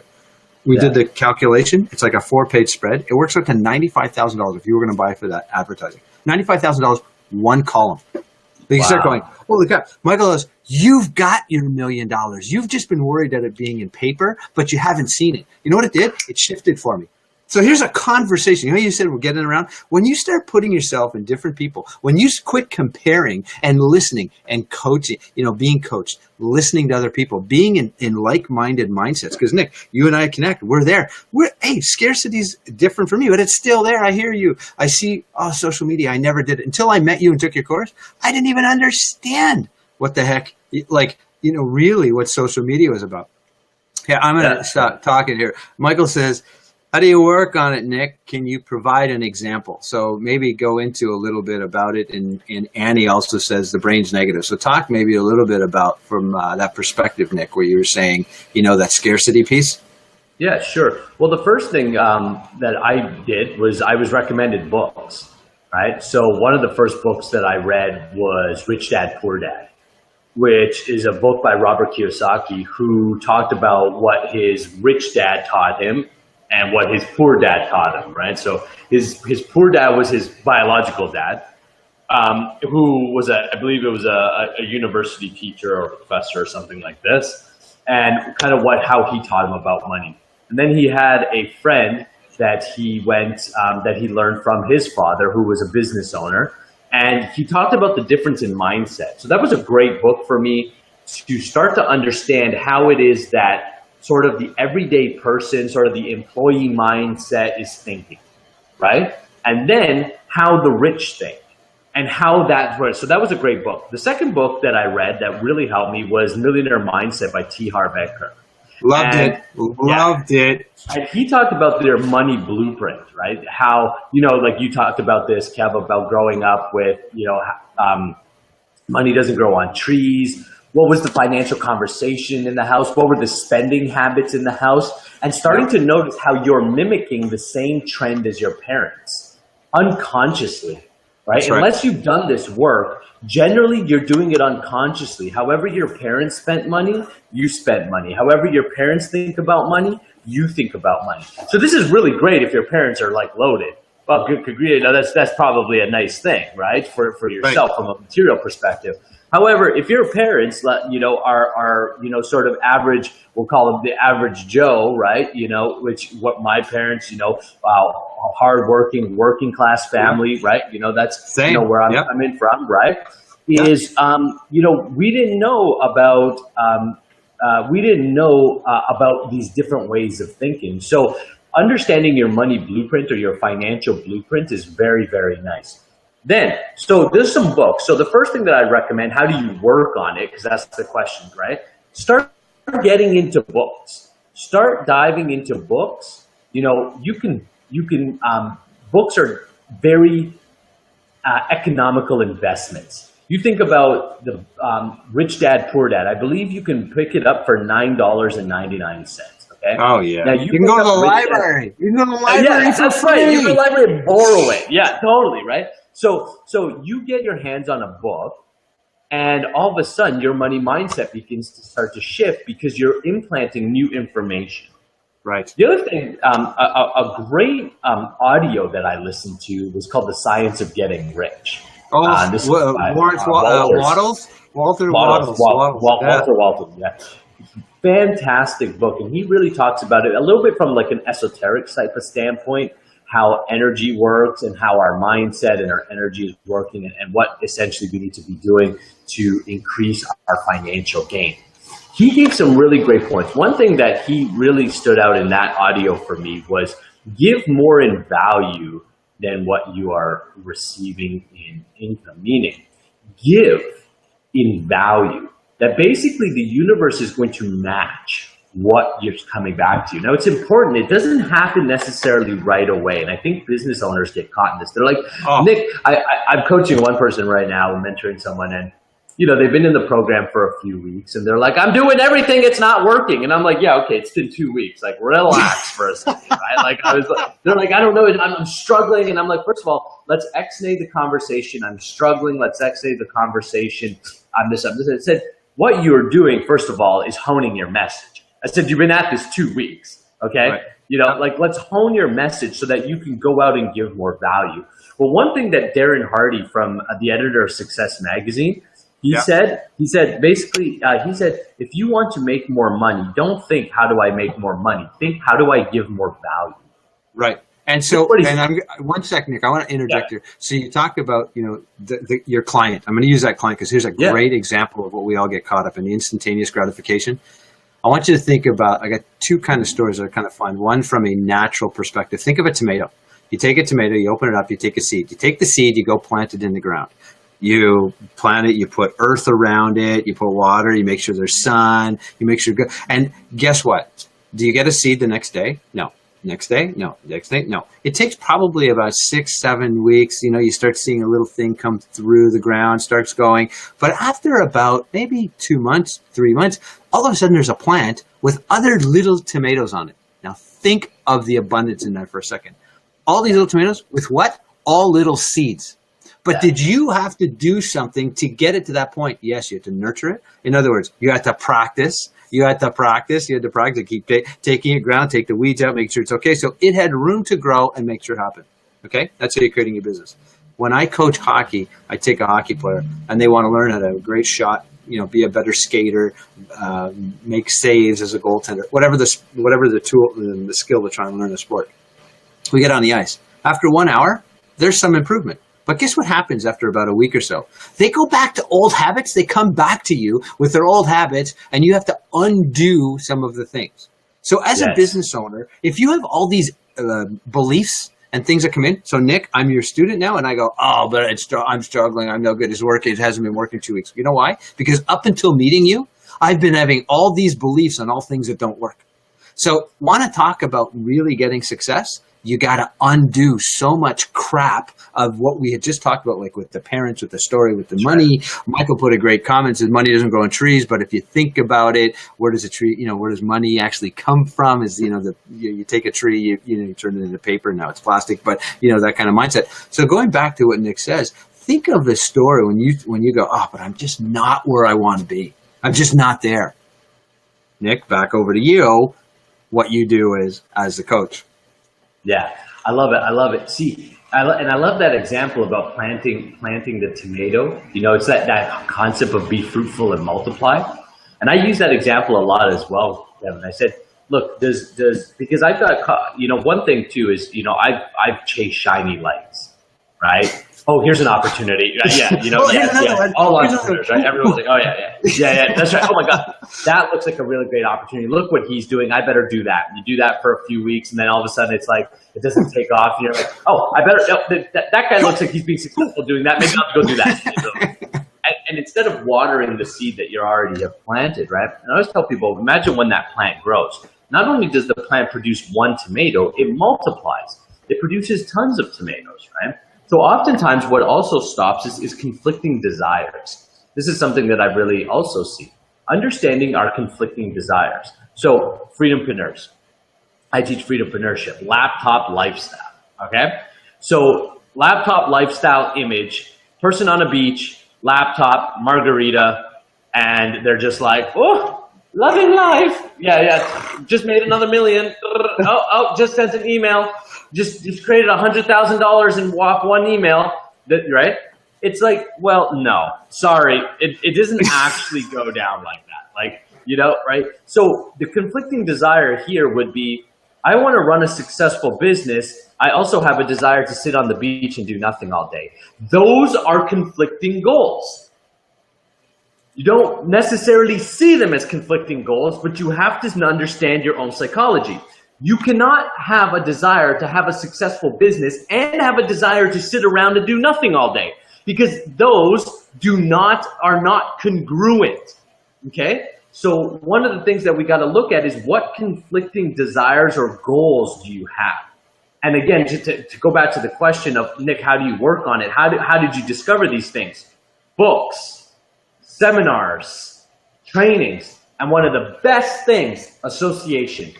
We did the calculation. It's like a 4-page spread. It works out to $95,000 if you were going to buy for that advertising. $95,000, one column. You start going, holy cow. Michael goes, you've got your $1 million. You've just been worried at it being in paper, but you haven't seen it. You know what it did? It shifted for me. So here's a conversation. You said we're getting around. When you start putting yourself in different people, when you quit comparing and listening and coaching, being coached, listening to other people, being in like-minded mindsets. Because Nick, you and I connect. We're there. Scarcity's different for me, but it's still there. I hear you. I see social media. I never did it until I met you and took your course. I didn't even understand what the heck, really what social media was about. Yeah, I'm going to stop talking here. Michael says, how do you work on it, Nick? Can you provide an example? So maybe go into a little bit about it. And Annie also says the brain's negative. So talk maybe a little bit about from that perspective, Nick, where you were saying, that scarcity piece. Yeah, sure. Well, the first thing that I did was I was recommended books, right? So one of the first books that I read was Rich Dad, Poor Dad, which is a book by Robert Kiyosaki, who talked about what his rich dad taught him and what his poor dad taught him, right? So his poor dad was his biological dad, who was I believe it was a university teacher or professor or something like this, and kind of how he taught him about money. And then he had a friend that he learned from his father, who was a business owner, and he talked about the difference in mindset. So that was a great book for me to start to understand how it is that sort of the everyday person, sort of the employee mindset is thinking, right? And then how the rich think and how that works. So that was a great book. The second book that I read that really helped me was Millionaire Mindset by T. Harv Eker. Loved it. And he talked about their money blueprint, right? How, like you talked about this, Kev, about growing up with, money doesn't grow on trees. What was the financial conversation in the house? What were the spending habits in the house? And starting to notice how you're mimicking the same trend as your parents. unconsciously, right? That's right. Unless you've done this work, generally you're doing it unconsciously. However your parents spent money, you spent money. However your parents think about money, you think about money. So this is really great if your parents are like loaded. Well, good, that's probably a nice thing, right? For yourself from a material perspective. However, if your parents, are sort of average, we'll call them the average Joe, right? Which what my parents, hardworking, working class family, right? That's Same. where I'm Yep. coming from, right? Yep. Is we didn't know about these different ways of thinking. So understanding your money blueprint or your financial blueprint is very, very nice. So there's some books. So the first thing that I recommend, how do you work on it? Because that's the question, right? Start getting into books. Start diving into books. Books are very economical investments. You think about the Rich Dad, Poor Dad. I believe you can pick it up for $9.99. Okay. Oh yeah. Now you can go to the library. You can go to the library for that's free. right. You can go to the library and borrow it. Yeah, totally, right? So you get your hands on a book, and all of a sudden your money mindset begins to start to shift because you're implanting new information. Right. The other thing, a great audio that I listened to was called "The Science of Getting Rich." This is Walter Wattles. Walter Wattles, yeah. Fantastic book, and he really talks about it a little bit from like an esoteric type of standpoint, how energy works and how our mindset and our energy is working, and what essentially we need to be doing to increase our financial gain. He gave some really great points. One thing that he really stood out in that audio for me was give more in value than what you are receiving in income, meaning give in value. That basically the universe is going to match what you're coming back to you. Now, it's important. It doesn't happen necessarily right away. And I think business owners get caught in this. They're like, Nick, I'm coaching one person right now, mentoring someone, and they've been in the program for a few weeks, and they're like, I'm doing everything, it's not working. And I'm like, yeah, okay, it's been 2 weeks. Like, relax for a second, right? They're like, I don't know, I'm struggling. And I'm like, first of all, let's X-nay the conversation. I'm struggling. Let's X-nay the conversation. I'm this. I said, what you're doing, first of all, is honing your message. I said, you've been at this 2 weeks, okay? Right. Let's hone your message so that you can go out and give more value. Well, one thing that Darren Hardy from the editor of Success Magazine, he said, if you want to make more money, don't think, how do I make more money? Think, how do I give more value? Right. And so, one second, Nick, I want to interject here. So you talked about, your client. I'm going to use that client because here's a great example of what we all get caught up in, the instantaneous gratification. I want you to think about, I got two kind of stories that are kind of fun. One from a natural perspective. Think of a tomato. You take a tomato, you open it up, you take a seed. You take the seed, you go plant it in the ground. You plant it, you put earth around it, you put water, you make sure there's sun, you make sure good. And guess what? Do you get a seed the next day? No. Next day? No. Next day? No. It takes probably about 6-7 weeks. You start seeing a little thing come through the ground, starts going. But after about maybe 2 months, 3 months, all of a sudden there's a plant with other little tomatoes on it. Now think of the abundance in that for a second. All these little tomatoes with what? All little seeds. But did you have to do something to get it to that point? Yes, you had to nurture it. In other words, you had to practice. You had to keep taking it ground, take the weeds out, make sure it's okay. So it had room to grow and make sure it happened. Okay? That's how you're creating your business. When I coach hockey, I take a hockey player and they want to learn how to have a great shot, be a better skater, make saves as a goaltender, whatever the tool, the skill they're trying to learn the sport. We get on the ice. After 1 hour, there's some improvement. But guess what happens after about a week or so? They go back to old habits. They come back to you with their old habits, and you have to undo some of the things. So as a business owner, if you have all these beliefs and things that come in, so Nick, I'm your student now, and I go, but I'm struggling. I'm no good. It hasn't been working 2 weeks. You know why? Because up until meeting you, I've been having all these beliefs on all things that don't work. So want to talk about really getting success? you got to undo so much crap of what we had just talked about, like with the parents, with the story, with the money. Michael put a great comment, says money doesn't grow on trees, but if you think about it, where does a tree, where does money actually come from? Is, you take a tree, you turn it into paper, now it's plastic, but that kind of mindset. So going back to what Nick says, think of the story when you go, oh, but I'm just not where I want to be. I'm just not there. Nick, back over to you. What you do is as the coach. Yeah, I love it. I love it. See, I love that example about planting the tomato. It's that concept of be fruitful and multiply. And I use that example a lot as well, Kevin. I said, look, because I've got, one thing too is, I've chased shiny lights, right? Oh, here's an opportunity. Yeah, all entrepreneurs, right? Everyone's like, oh yeah, that's right. Oh my God, that looks like a really great opportunity. Look what he's doing. I better do that. And you do that for a few weeks, and then all of a sudden it's like it doesn't take off. And you're like, oh, I better. That guy looks like he's being successful doing that. Maybe I'll have to go do that. And instead of watering the seed that you already have planted, right? And I always tell people, imagine when that plant grows. Not only does the plant produce one tomato, it multiplies. It produces tons of tomatoes, right? So oftentimes what also stops is conflicting desires. This is something that I really also see. Understanding our conflicting desires. So freedompreneurs. I teach freedompreneurship, laptop lifestyle, okay? So laptop lifestyle image, person on a beach, laptop, margarita, and they're just like, oh, loving life. Yeah, just made another million. Oh, just sent an email. Just created $100,000 in one email, right? It's like, well, no, sorry. It doesn't actually go down like that. Right? So the conflicting desire here would be, I want to run a successful business. I also have a desire to sit on the beach and do nothing all day. Those are conflicting goals. You don't necessarily see them as conflicting goals, but you have to understand your own psychology. You cannot have a desire to have a successful business and have a desire to sit around and do nothing all day, because those are not congruent. Okay? So one of the things that we got to look at is what conflicting desires or goals do you have? And again, to go back to the question of, Nick, how do you work on it? How did you discover these things? Books, seminars, trainings, and one of the best things, association.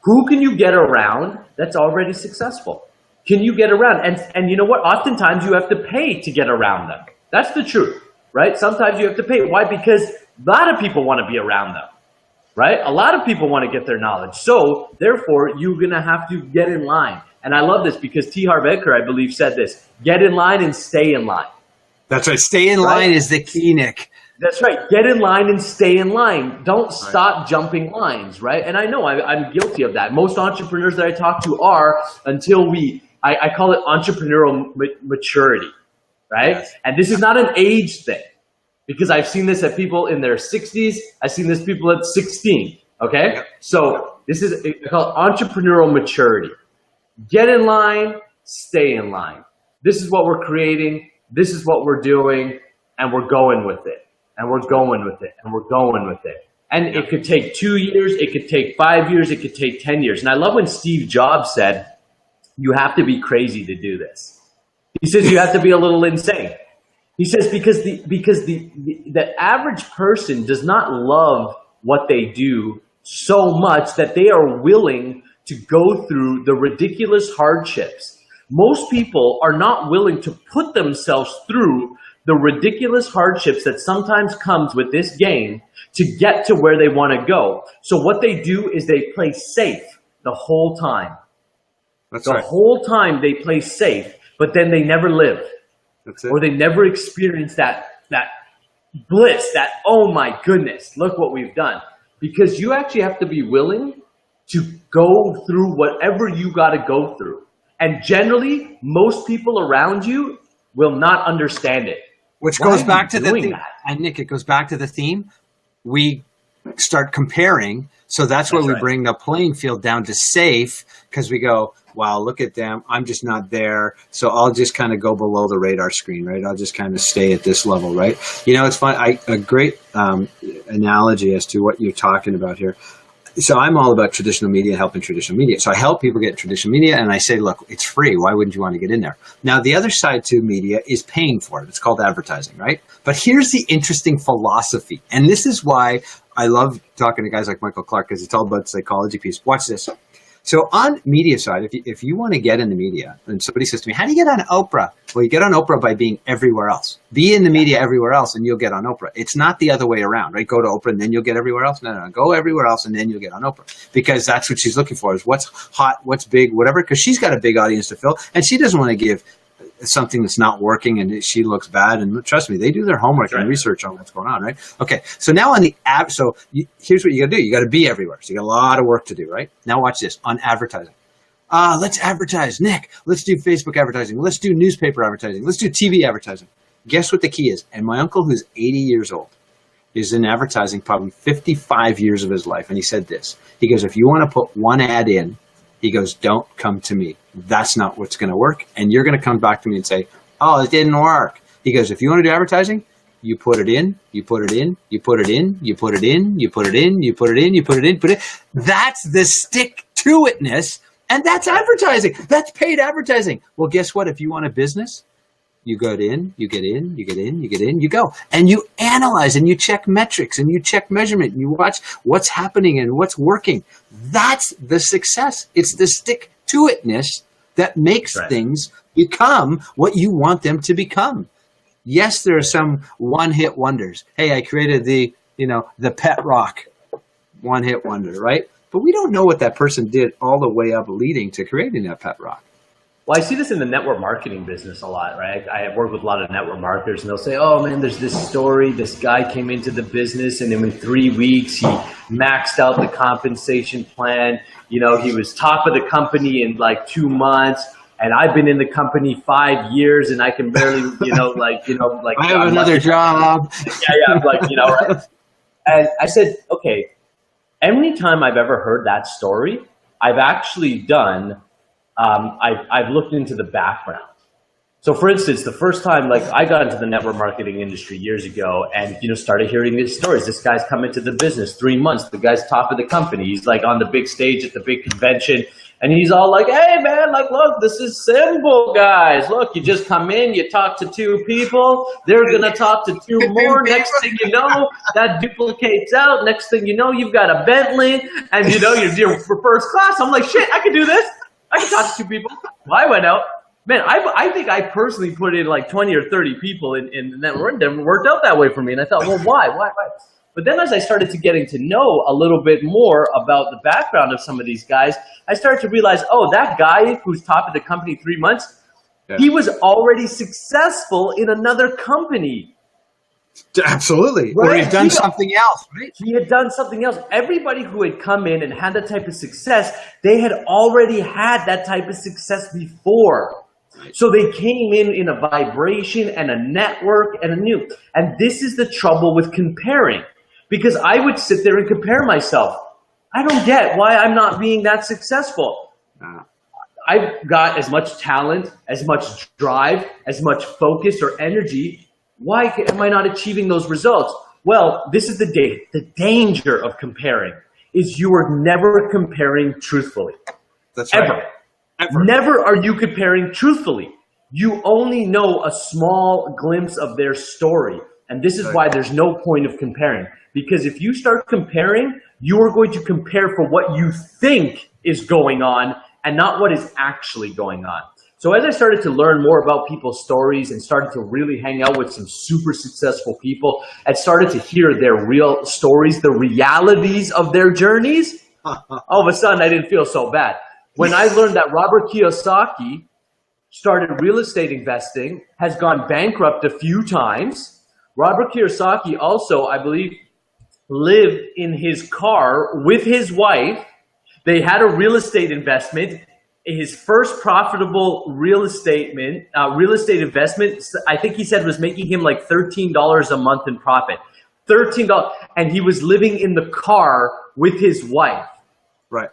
Who can you get around that's already successful? Can you get around? And you know what? Oftentimes you have to pay to get around them. That's the truth, right? Sometimes you have to pay. Why? Because a lot of people want to be around them, right? A lot of people want to get their knowledge. So therefore, you're going to have to get in line. And I love this because T. Harv Eker, I believe, said this: get in line and stay in line. That's right. Stay in line is the key, Nick. That's right. Get in line and stay in line. Don't stop jumping lines, right? And I know I'm guilty of that. Most entrepreneurs that I talk to are, until I call it entrepreneurial maturity, right? Yes. And this is not an age thing, because I've seen this at people in their 60s. I've seen this people at 16, okay? Yep. So this is called entrepreneurial maturity. Get in line, stay in line. This is what we're creating. This is what we're doing, and we're going with it. And we're going with it, and we're going with it. And it could take 2 years, it could take 5 years, it could take 10 years. And I love when Steve Jobs said, you have to be crazy to do this. He says you have to be a little insane. He says because the average person does not love what they do so much that they are willing to go through the ridiculous hardships. Most people are not willing to put themselves through the ridiculous hardships that sometimes comes with this game to get to where they want to go. So what they do is they play safe the whole time. That's right. The whole time they play safe, but then they never live. That's it. Or they never experience that bliss, that, oh my goodness, look what we've done. Because you actually have to be willing to go through whatever you got to go through. And generally, most people around you will not understand it. Which goes back to the theme. And Nick, it goes back to the theme. We start comparing. So that's where we bring the playing field down to safe, because we go, wow, look at them. I'm just not there. So I'll just kind of go below the radar screen, right? I'll just kind of stay at this level, right? It's fun. A great analogy as to what you're talking about here. So I'm all about traditional media, helping traditional media. So I help people get traditional media, and I say, look, it's free. Why wouldn't you want to get in there? Now, the other side to media is paying for it. It's called advertising, right? But here's the interesting philosophy, and this is why I love talking to guys like Michael Clark, because it's all about the psychology piece. Watch this. So on media side, if you want to get in the media, and somebody says to me, how do you get on Oprah? Well, you get on Oprah by being everywhere else. Be in the media everywhere else, and you'll get on Oprah. It's not the other way around, right? Go to Oprah, and then you'll get everywhere else. No. Go everywhere else, and then you'll get on Oprah. Because that's what she's looking for, is what's hot, what's big, whatever, because she's got a big audience to fill, and she doesn't want to give something that's not working and she looks bad. And trust me, they do their homework and research on what's going on, right? Okay, so now on the app, here's what you got to do. You got to be everywhere. So you got a lot of work to do, right? Now watch this on advertising. Let's advertise, Nick. Let's do Facebook advertising. Let's do newspaper advertising. Let's do TV advertising. Guess what the key is? And my uncle, who's 80 years old, is in advertising probably 55 years of his life. And he said this. He goes, if you want to put one ad in, he goes, don't come to me. That's not what's going to work. And you're going to come back to me and say, oh, it didn't work. He goes, if you want to do advertising, you put it in, you put it in, you put it in, you put it in, you put it in, you put it in, you put it in, put it in. That's the stick-to-itness, and that's advertising. That's paid advertising. Well, guess what? If you want a business, you go in, you get in, you get in, you get in, you go. And you analyze and you check metrics and you check measurement and you watch what's happening and what's working. That's the success. It's the stick-to-itness that makes things become what you want them to become. Yes, there are some one-hit wonders. Hey, I created the pet rock, one-hit wonder, right? But we don't know what that person did all the way up leading to creating that pet rock. Well, I see this in the network marketing business a lot, right? I work with a lot of network marketers, and they'll say, oh, man, there's this story. This guy came into the business, and in 3 weeks, he maxed out the compensation plan. He was top of the company in like 2 months, and I've been in the company 5 years, and I can barely, I have another job. Right? And I said, okay, any time I've ever heard that story, I've actually done I've looked into the background. So for instance, the first time I got into the network marketing industry years ago and started hearing these stories. This guy's come into the business 3 months, the guy's top of the company. He's on the big stage at the big convention and he's all like, hey man, look, this is simple, guys. Look, you just come in, you talk to 2 people, they're gonna talk to 2 more. Next thing you know, that duplicates out. Next thing you know, you've got a Bentley and you're for first class. I'm like, shit, I could do this. I can talk to 2 people. Well, I went out. Man, I think I personally put in 20 or 30 people in the network. It never worked out that way for me. And I thought, well, why? But then as I started to getting to know a little bit more about the background of some of these guys, I started to realize, oh, that guy who's top of the company 3 months, he was already successful in another company. Absolutely. Right? Or he's done something else, right? He had done something else. Everybody who had come in and had that type of success, they had already had that type of success before. So they came in a vibration and a network and a new. And this is the trouble with comparing. Because I would sit there and compare myself. I don't get why I'm not being that successful. I've got as much talent, as much drive, as much focus or energy. Why am I not achieving those results? Well, this is the danger of comparing, is you are never comparing truthfully. That's right. Ever. Never are you comparing truthfully. You only know a small glimpse of their story. And this is why there's no point of comparing. Because if you start comparing, you are going to compare for what you think is going on and not what is actually going on. So as I started to learn more about people's stories and started to really hang out with some super successful people and started to hear their real stories, the realities of their journeys, all of a sudden I didn't feel so bad. When I learned that Robert Kiyosaki started real estate investing, has gone bankrupt a few times. Robert Kiyosaki also, I believe, lived in his car with his wife. They had a real estate investment. His first profitable real estate investment, I think he said, was making him like $13 a month in profit. $13, and he was living in the car with his wife. Right.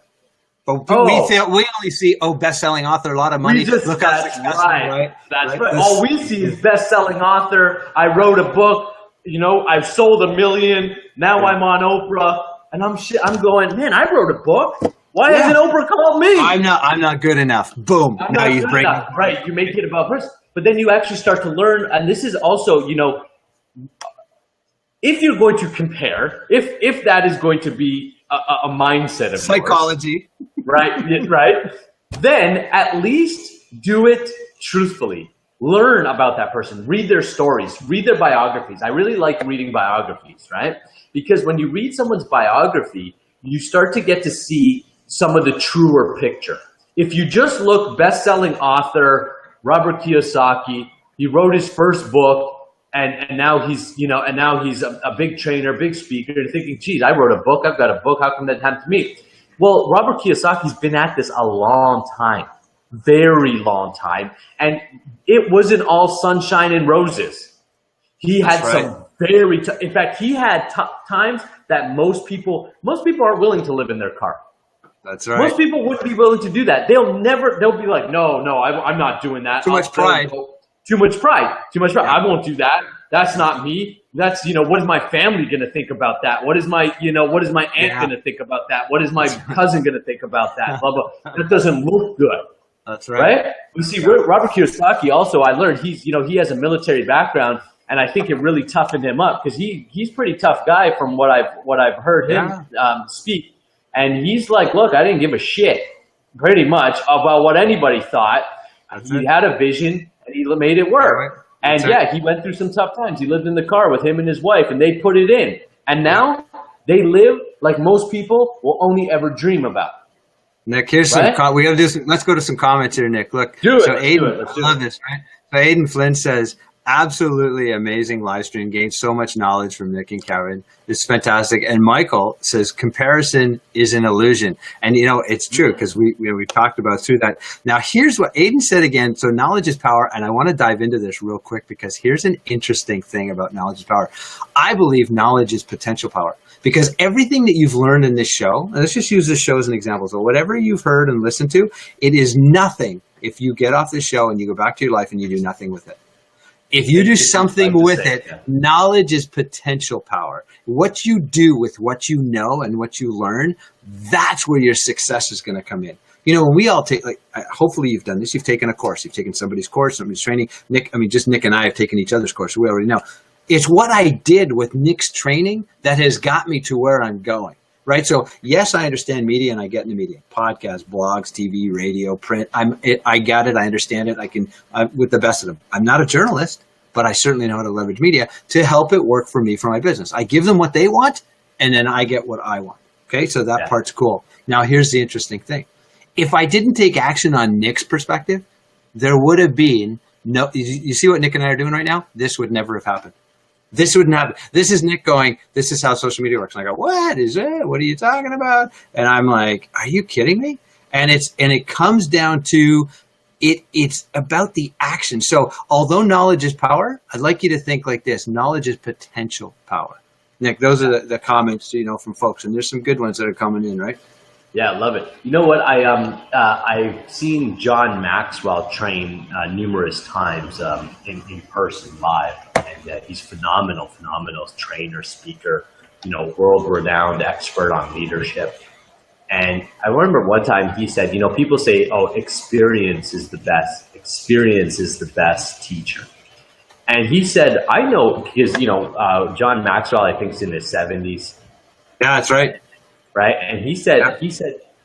But we only see, best-selling author, a lot of money. Look how successful, right? That's right. All we see is best-selling author. I wrote a book. I've sold 1 million. Now I'm on Oprah. And I'm going, man, I wrote a book. Why hasn't Oprah called me? I'm not good enough. Boom. I'm now not you good break enough. Right. You make it about person. But then you actually start to learn, and this is also, if you're going to compare, if that is going to be a mindset of psychology, yours, right, then at least do it truthfully. Learn about that person. Read their stories. Read their biographies. I really like reading biographies, right? Because when you read someone's biography, you start to get to see some of the truer picture. If you just look best-selling author, Robert Kiyosaki, he wrote his first book, and now he's, a big trainer, big speaker, and thinking, geez, I wrote a book, I've got a book, how come that happened to me? Well, Robert Kiyosaki's been at this a long time, very long time, and it wasn't all sunshine and roses. He had some very, in fact, he had times that most people aren't willing to live in their car. That's right. Most people wouldn't be willing to do that. They'll be like, no, I'm not doing that. Too much pride. Too much pride. Yeah. I won't do that. That's not me. That's, what is my family going to think about that? What is my aunt going to think about that? What is my cousin going to think about that? Blah, blah. That doesn't look good. That's right. You see, Robert Kiyosaki also, I learned he has a military background, and I think it really toughened him up because he's a pretty tough guy from what I've heard him speak. And he's like, look, I didn't give a shit pretty much about what anybody thought. He had a vision and he made it work. And he went through some tough times. He lived in the car with him and his wife, and they put it in. And now they live like most people will only ever dream about. Nick, here's some. We got to do some. Let's go to some comments here, Nick. Look, Aiden, I love this, right? So Aiden Flynn says, absolutely amazing live stream. Gained so much knowledge from Nick and Karen. It's fantastic. And Michael says comparison is an illusion. And it's true because we talked about through that. Now here's what Aiden said again. So knowledge is power. And I want to dive into this real quick because here's an interesting thing about knowledge is power. I believe knowledge is potential power because everything that you've learned in this show, and let's just use this show as an example. So whatever you've heard and listened to, it is nothing if you get off this show and you go back to your life and you do nothing with it. If you do something with it, knowledge is potential power. What you do with what you know and what you learn, that's where your success is going to come in. We all take, hopefully you've done this. You've taken a course. You've taken somebody's course, somebody's training. Nick and I have taken each other's course. So we already know. It's what I did with Nick's training that has got me to where I'm going. Right. So yes, I understand media and I get into media, podcasts, blogs, TV, radio, print. I got it. I understand it. I can, with the best of them. I'm not a journalist, but I certainly know how to leverage media to help it work for me, for my business. I give them what they want and then I get what I want. Okay. So that part's cool. Now here's the interesting thing. If I didn't take action on Nick's perspective, there would have been no, you see what Nick and I are doing right now? This would never have happened. This wouldn't happen. This is Nick going, this is how social media works. And I go, what is it? What are you talking about? And I'm like, are you kidding me? And it comes down to it's about the action. So although knowledge is power, I'd like you to think like this. Knowledge is potential power. Nick, those are the comments, from folks. And there's some good ones that are coming in, right? Yeah, love it. You know what? I've seen John Maxwell train numerous times in person live, and he's phenomenal trainer, speaker, world-renowned expert on leadership. And I remember one time he said, people say, "Oh, experience is the best. Experience is the best teacher." And he said, "I know," because John Maxwell, I think, is in his 70s. Yeah, that's right. Right. And he said,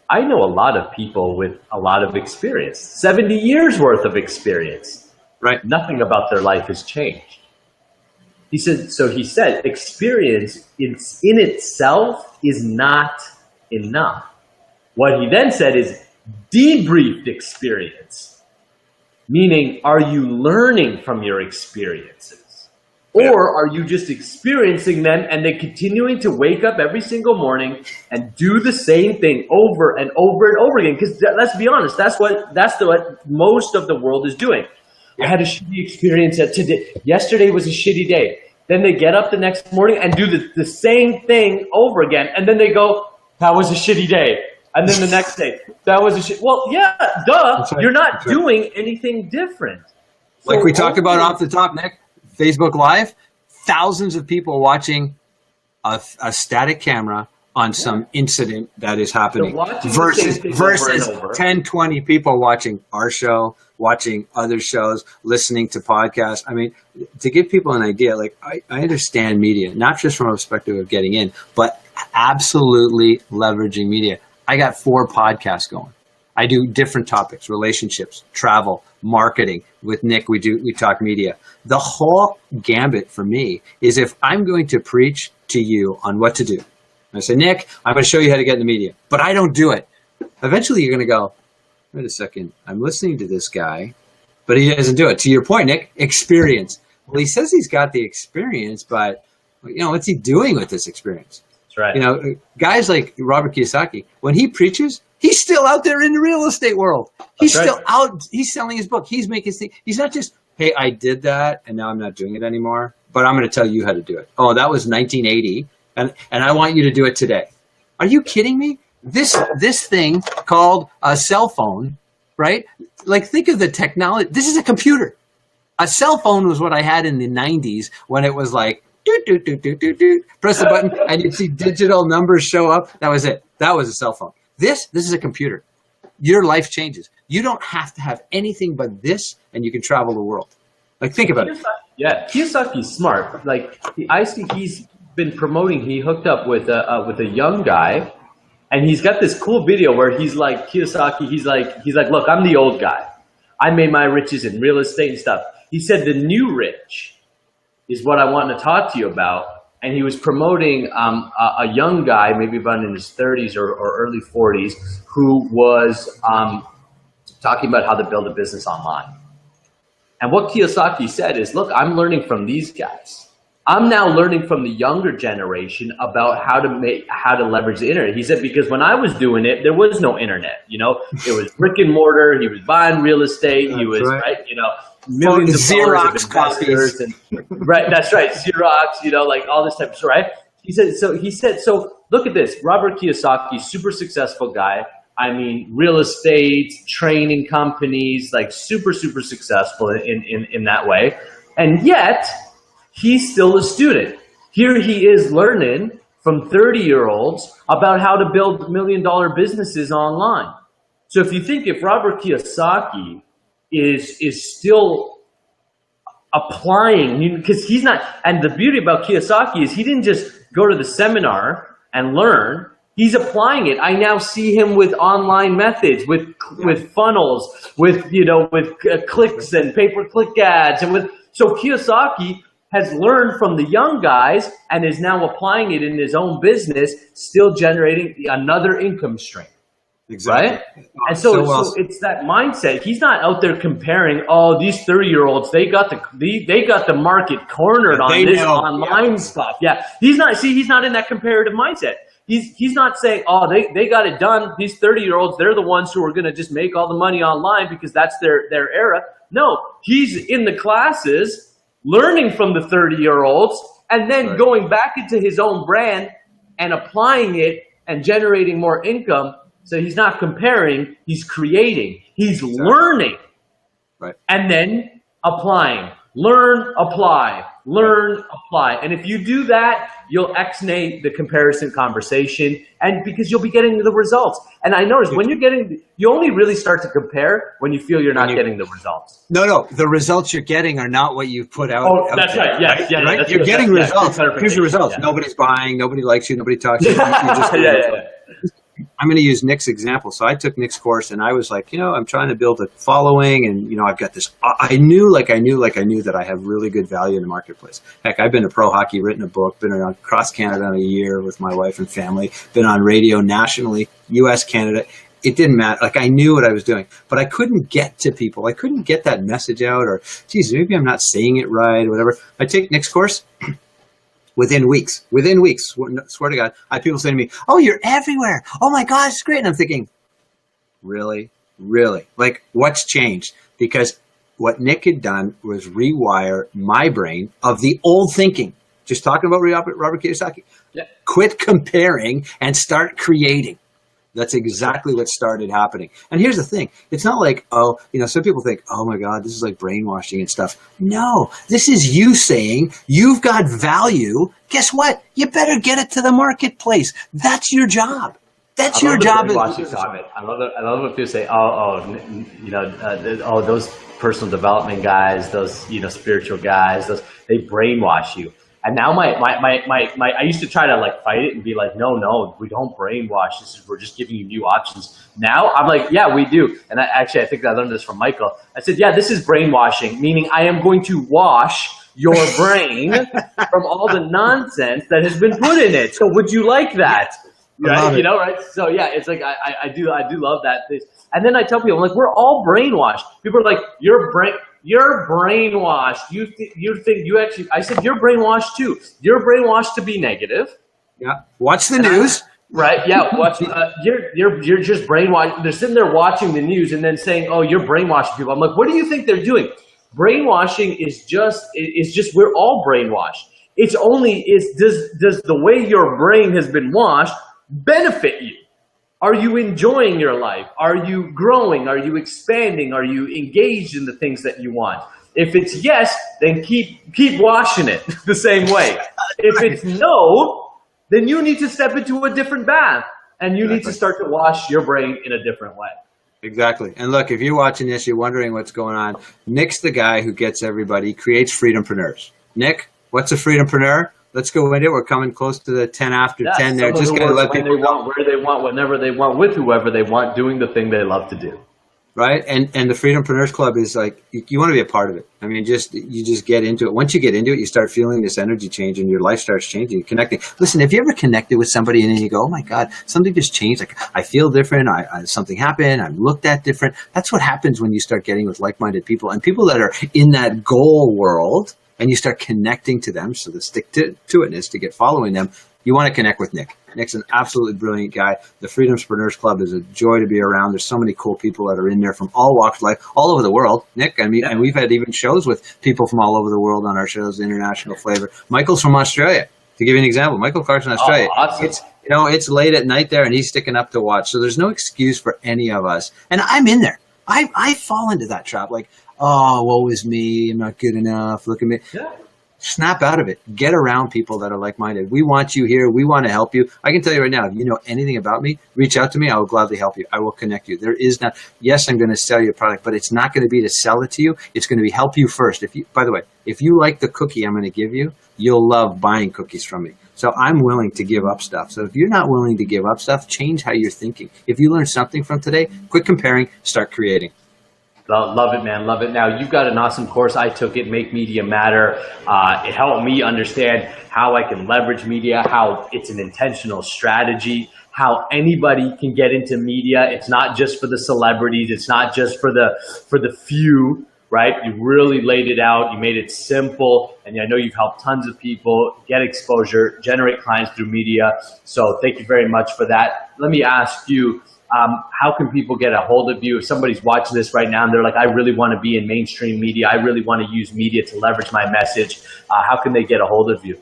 I know a lot of people with a lot of experience, 70 years worth of experience. Right. Nothing about their life has changed. He said, experience in itself is not enough. What he then said is debriefed experience, meaning, are you learning from your experiences? Or are you just experiencing them and then continuing to wake up every single morning and do the same thing over and over and over again? Because let's be honest, that's what most of the world is doing. I had a shitty experience today. Yesterday was a shitty day. Then they get up the next morning and do the same thing over again. And then they go, that was a shitty day. And then the next day, that was a shit. Well, yeah, duh. Right. You're not doing anything different. Like we talked about off the top, Nick. Facebook Live, thousands of people watching a static camera on some incident that is happening watching versus the same thing over and over. 10, 20 people watching our show, watching other shows, listening to podcasts. I mean, to give people an idea, like I understand media, not just from a perspective of getting in, but absolutely leveraging media. I got 4 podcasts going. I do different topics, relationships, travel, marketing. With Nick, we talk media. The whole gambit for me is if I'm going to preach to you on what to do, I say, Nick, I'm going to show you how to get in the media, but I don't do it. Eventually you're going to go, wait a second, I'm listening to this guy, but he doesn't do it. To your point, Nick, experience. Well, he says he's got the experience, but what's he doing with this experience? That's right. Guys like Robert Kiyosaki, when he preaches, he's still out there in the real estate world. He's still out. He's selling his book. He's making things. He's not just, hey, I did that and now I'm not doing it anymore, but I'm going to tell you how to do it. Oh, that was 1980. And I want you to do it today. Are you kidding me? This thing called a cell phone, right? Like, think of the technology. This is a computer. A cell phone was what I had in the 90s when it was like, doot, doot, doot, doot, doot, doot. Press the button and you'd see digital numbers show up. That was it. That was a cell phone. This is a computer. Your life changes. You don't have to have anything but this, and you can travel the world. Like, think about it. Yeah, Kiyosaki's smart. Like, I see he's been promoting. He hooked up with a young guy, and he's got this cool video where he's like, Kiyosaki. He's like, look, I'm the old guy. I made my riches in real estate and stuff. He said the new rich is what I want to talk to you about. And he was promoting a young guy, maybe about in his 30s or early 40s, who was talking about how to build a business online. And what Kiyosaki said is, look, I'm learning from these guys. I'm now learning from the younger generation about how to leverage the internet. He said, because when I was doing it, there was no internet. It was brick and mortar. He was buying real estate. He was millions of Xerox copies. Right, that's right. Xerox, like all this type of stuff, right? He said, so look at this. Robert Kiyosaki, super successful guy. I mean, real estate, training companies, like super, super successful in that way. And yet, he's still a student. Here he is learning from 30-year-olds about how to build $1 million businesses online. So if Robert Kiyosaki is still applying, because he's not, and the beauty about Kiyosaki is he didn't just go to the seminar and learn, he's applying it. I now see him with online methods, with funnels, with clicks and pay-per-click ads, so Kiyosaki has learned from the young guys and is now applying it in his own business, still generating another income stream. Exactly. Right? And so it's that mindset. He's not out there comparing, these 30-year-olds, they got the market cornered on this online stuff. Yeah. He's not in that comparative mindset. He's not saying, they got it done. These 30-year-olds, they're the ones who are going to just make all the money online because that's their era. No, he's in the classes learning from the 30-year-olds and then going back into his own brand and applying it and generating more income. So he's not comparing, he's creating, he's learning, and then applying. Learn, apply, learn, apply. And if you do that, you'll exnate the comparison conversation, and because you'll be getting the results. And I noticed when you only really start to compare when you feel you're not getting the results. No, the results you're getting are not what you've put out. Oh, that's right. Yes, yeah, right. That's you're getting results. Here's your results. Yeah. Nobody's buying. Nobody likes you. Nobody talks to you. You just I'm going to use Nick's example. So I took Nick's course and I was like, I'm trying to build a following and, I've got this. I knew that I have really good value in the marketplace. Heck, I've been to pro hockey, written a book, been around across Canada in a year with my wife and family, been on radio nationally, US, Canada. It didn't matter. Like, I knew what I was doing, but I couldn't get to people. I couldn't get that message out or, geez, maybe I'm not saying it right or whatever. I take Nick's course. Within weeks, swear to God, I have people saying to me, "Oh, you're everywhere. Oh my God, it's great." And I'm thinking, really? Like, what's changed? Because what Nick had done was rewire my brain of the old thinking. Just talking about Robert Kiyosaki. Yeah. Quit comparing and start creating. That's exactly what started happening. And here's the thing. It's not like, oh, some people think, oh my God, this is like brainwashing and stuff. No, this is you saying you've got value. Guess what? You better get it to the marketplace. That's your job. That's your job. I love when people say, those personal development guys, those, spiritual guys, they brainwash you. And now I used to try to like fight it and be like, no, we don't brainwash. We're just giving you new options. Now I'm like, yeah, we do. And I think I learned this from Michael. I said, yeah, this is brainwashing, meaning I am going to wash your brain from all the nonsense that has been put in it. So would you like that? Right? Right? So yeah, it's like, I do love that. And then I tell people, I'm like, we're all brainwashed. People are like, you're brainwashed. You think you actually, I said, you're brainwashed too. You're brainwashed to be negative. Yeah. Watch the news. Right. Yeah. Watch. You're just brainwashed. They're sitting there watching the news and then saying, oh, you're brainwashing people. I'm like, what do you think they're doing? Brainwashing is just we're all brainwashed. It's only does the way your brain has been washed benefit you? Are you enjoying your life? Are you growing? Are you expanding? Are you engaged in the things that you want? If it's yes, then keep washing it the same way. If it's no, then you need to step into a different path and you need to start to wash your brain in a different way. Exactly. And look, if you're watching this, you're wondering what's going on. Nick's the guy who gets everybody, creates freedompreneurs. Nick, what's a freedompreneur? Let's go into it. We're coming close to the 10 after 10 there. Just got to let people know. Where they want, whenever they want, with whoever they want, doing the thing they love to do. Right? And the Freedompreneurs Club is like, you want to be a part of it. I mean, you just get into it. Once you get into it, you start feeling this energy change and your life starts changing, connecting. Listen, have you ever connected with somebody and then you go, oh my God, something just changed. Like I feel different. Something happened. I'm looked at different. That's what happens when you start getting with like-minded people and people that are in that goal world. And you start connecting to them, so the stick to itness to get following them. You want to connect with Nick. Nick's an absolutely brilliant guy. The Freedompreneurs Club is a joy to be around. There's so many cool people that are in there from all walks of life, all over the world. Nick, and we've had even shows with people from all over the world on our shows, international flavor. Michael's from Australia. To give you an example, Michael Clark's in Australia. Oh, awesome. It's late at night there, and he's sticking up to watch. So there's no excuse for any of us. And I'm in there. I fall into that trap. Like, oh, woe is me. I'm not good enough. Look at me. Yeah. Snap out of it. Get around people that are like-minded. We want you here. We want to help you. I can tell you right now, if you know anything about me, reach out to me. I will gladly help you. I will connect you. There is not, yes, I'm going to sell you a product, but it's not going to be to sell it to you. It's going to be help you first. By the way, if you like the cookie I'm going to give you, you'll love buying cookies from me. So I'm willing to give up stuff. So if you're not willing to give up stuff, change how you're thinking. If you learn something from today, quit comparing, start creating. Love it, man. Love it. Now, you've got an awesome course. I took it, Make Media Matter. It helped me understand how I can leverage media, how it's an intentional strategy, how anybody can get into media. It's not just for the celebrities. It's not just for the few, right? You really laid it out. You made it simple. And I know you've helped tons of people get exposure, generate clients through media. So thank you very much for that. Let me ask you, how can people get a hold of you? If somebody's watching this right now and they're like, I really want to be in mainstream media. I really want to use media to leverage my message. How can they get a hold of you?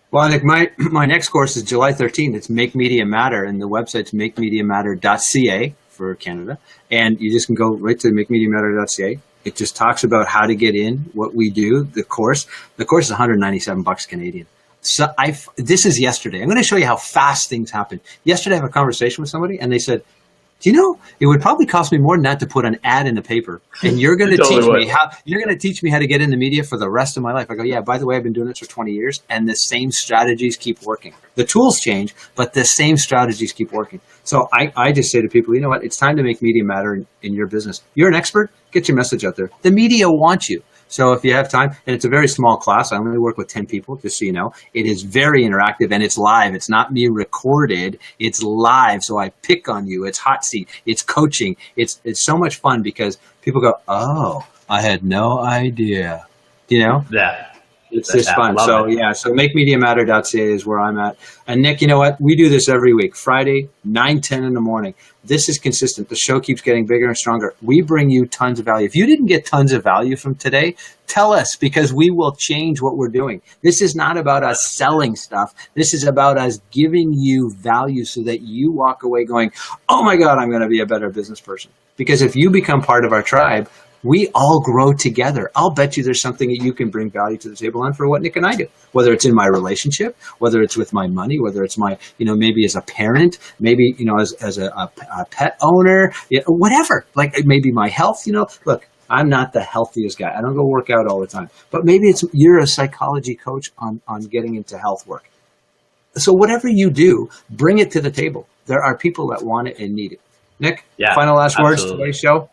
Well, I think my next course is July 13th. It's Make Media Matter, and the website's makemediamatter.ca for Canada. And you just can go right to makemediamatter.ca. It just talks about how to get in, what we do, the course. The course is $197 Canadian. So this is yesterday. I'm going to show you how fast things happen. Yesterday, I have a conversation with somebody, and they said, do you know, it would probably cost me more than that to put an ad in the paper. And you're going to teach me how to get in the media for the rest of my life. I go, yeah, by the way, I've been doing this for 20 years and the same strategies keep working. The tools change, but the same strategies keep working. So I just say to people, you know what? It's time to make media matter in your business. You're an expert. Get your message out there. The media wants you. So if you have time, and it's a very small class, I only work with 10 people, just so you know. It is very interactive and it's live. It's not me recorded. It's live. So I pick on you. It's hot seat. It's coaching. It's so much fun because people go, oh, I had no idea. You know? Yeah. It's That's just fun. So love it. yeah, so makemediamatter.ca is where I'm at. And Nick, you know what? We do this every week, Friday, 9:10 in the morning. This is consistent. The show keeps getting bigger and stronger. We bring you tons of value. If you didn't get tons of value from today, tell us, because we will change what we're doing. This is not about us selling stuff. This is about us giving you value so that you walk away going, oh my God, I'm going to be a better business person. Because if you become part of our tribe, we all grow together. I'll bet you there's something that you can bring value to the table on for what Nick and I do, whether it's in my relationship, whether it's with my money, whether it's my, maybe as a parent, maybe, as a pet owner, whatever, like maybe my health, look, I'm not the healthiest guy. I don't go work out all the time, but maybe you're a psychology coach on getting into health work. So whatever you do, bring it to the table. There are people that want it and need it. Nick, final last words to today's show?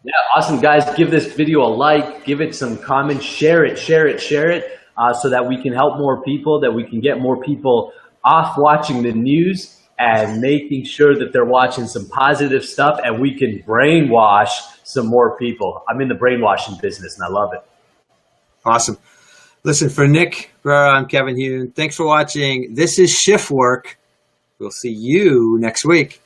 Yeah, awesome, guys. Give this video a like, give it some comments, share it, so that we can help more people, that we can get more people off watching the news and making sure that they're watching some positive stuff, and we can brainwash some more people. I'm in the brainwashing business, and I love it. Awesome. Listen, for Nick Pereira, I'm Kevin Huhn. Thanks for watching. This is Shiftwork. We'll see you next week.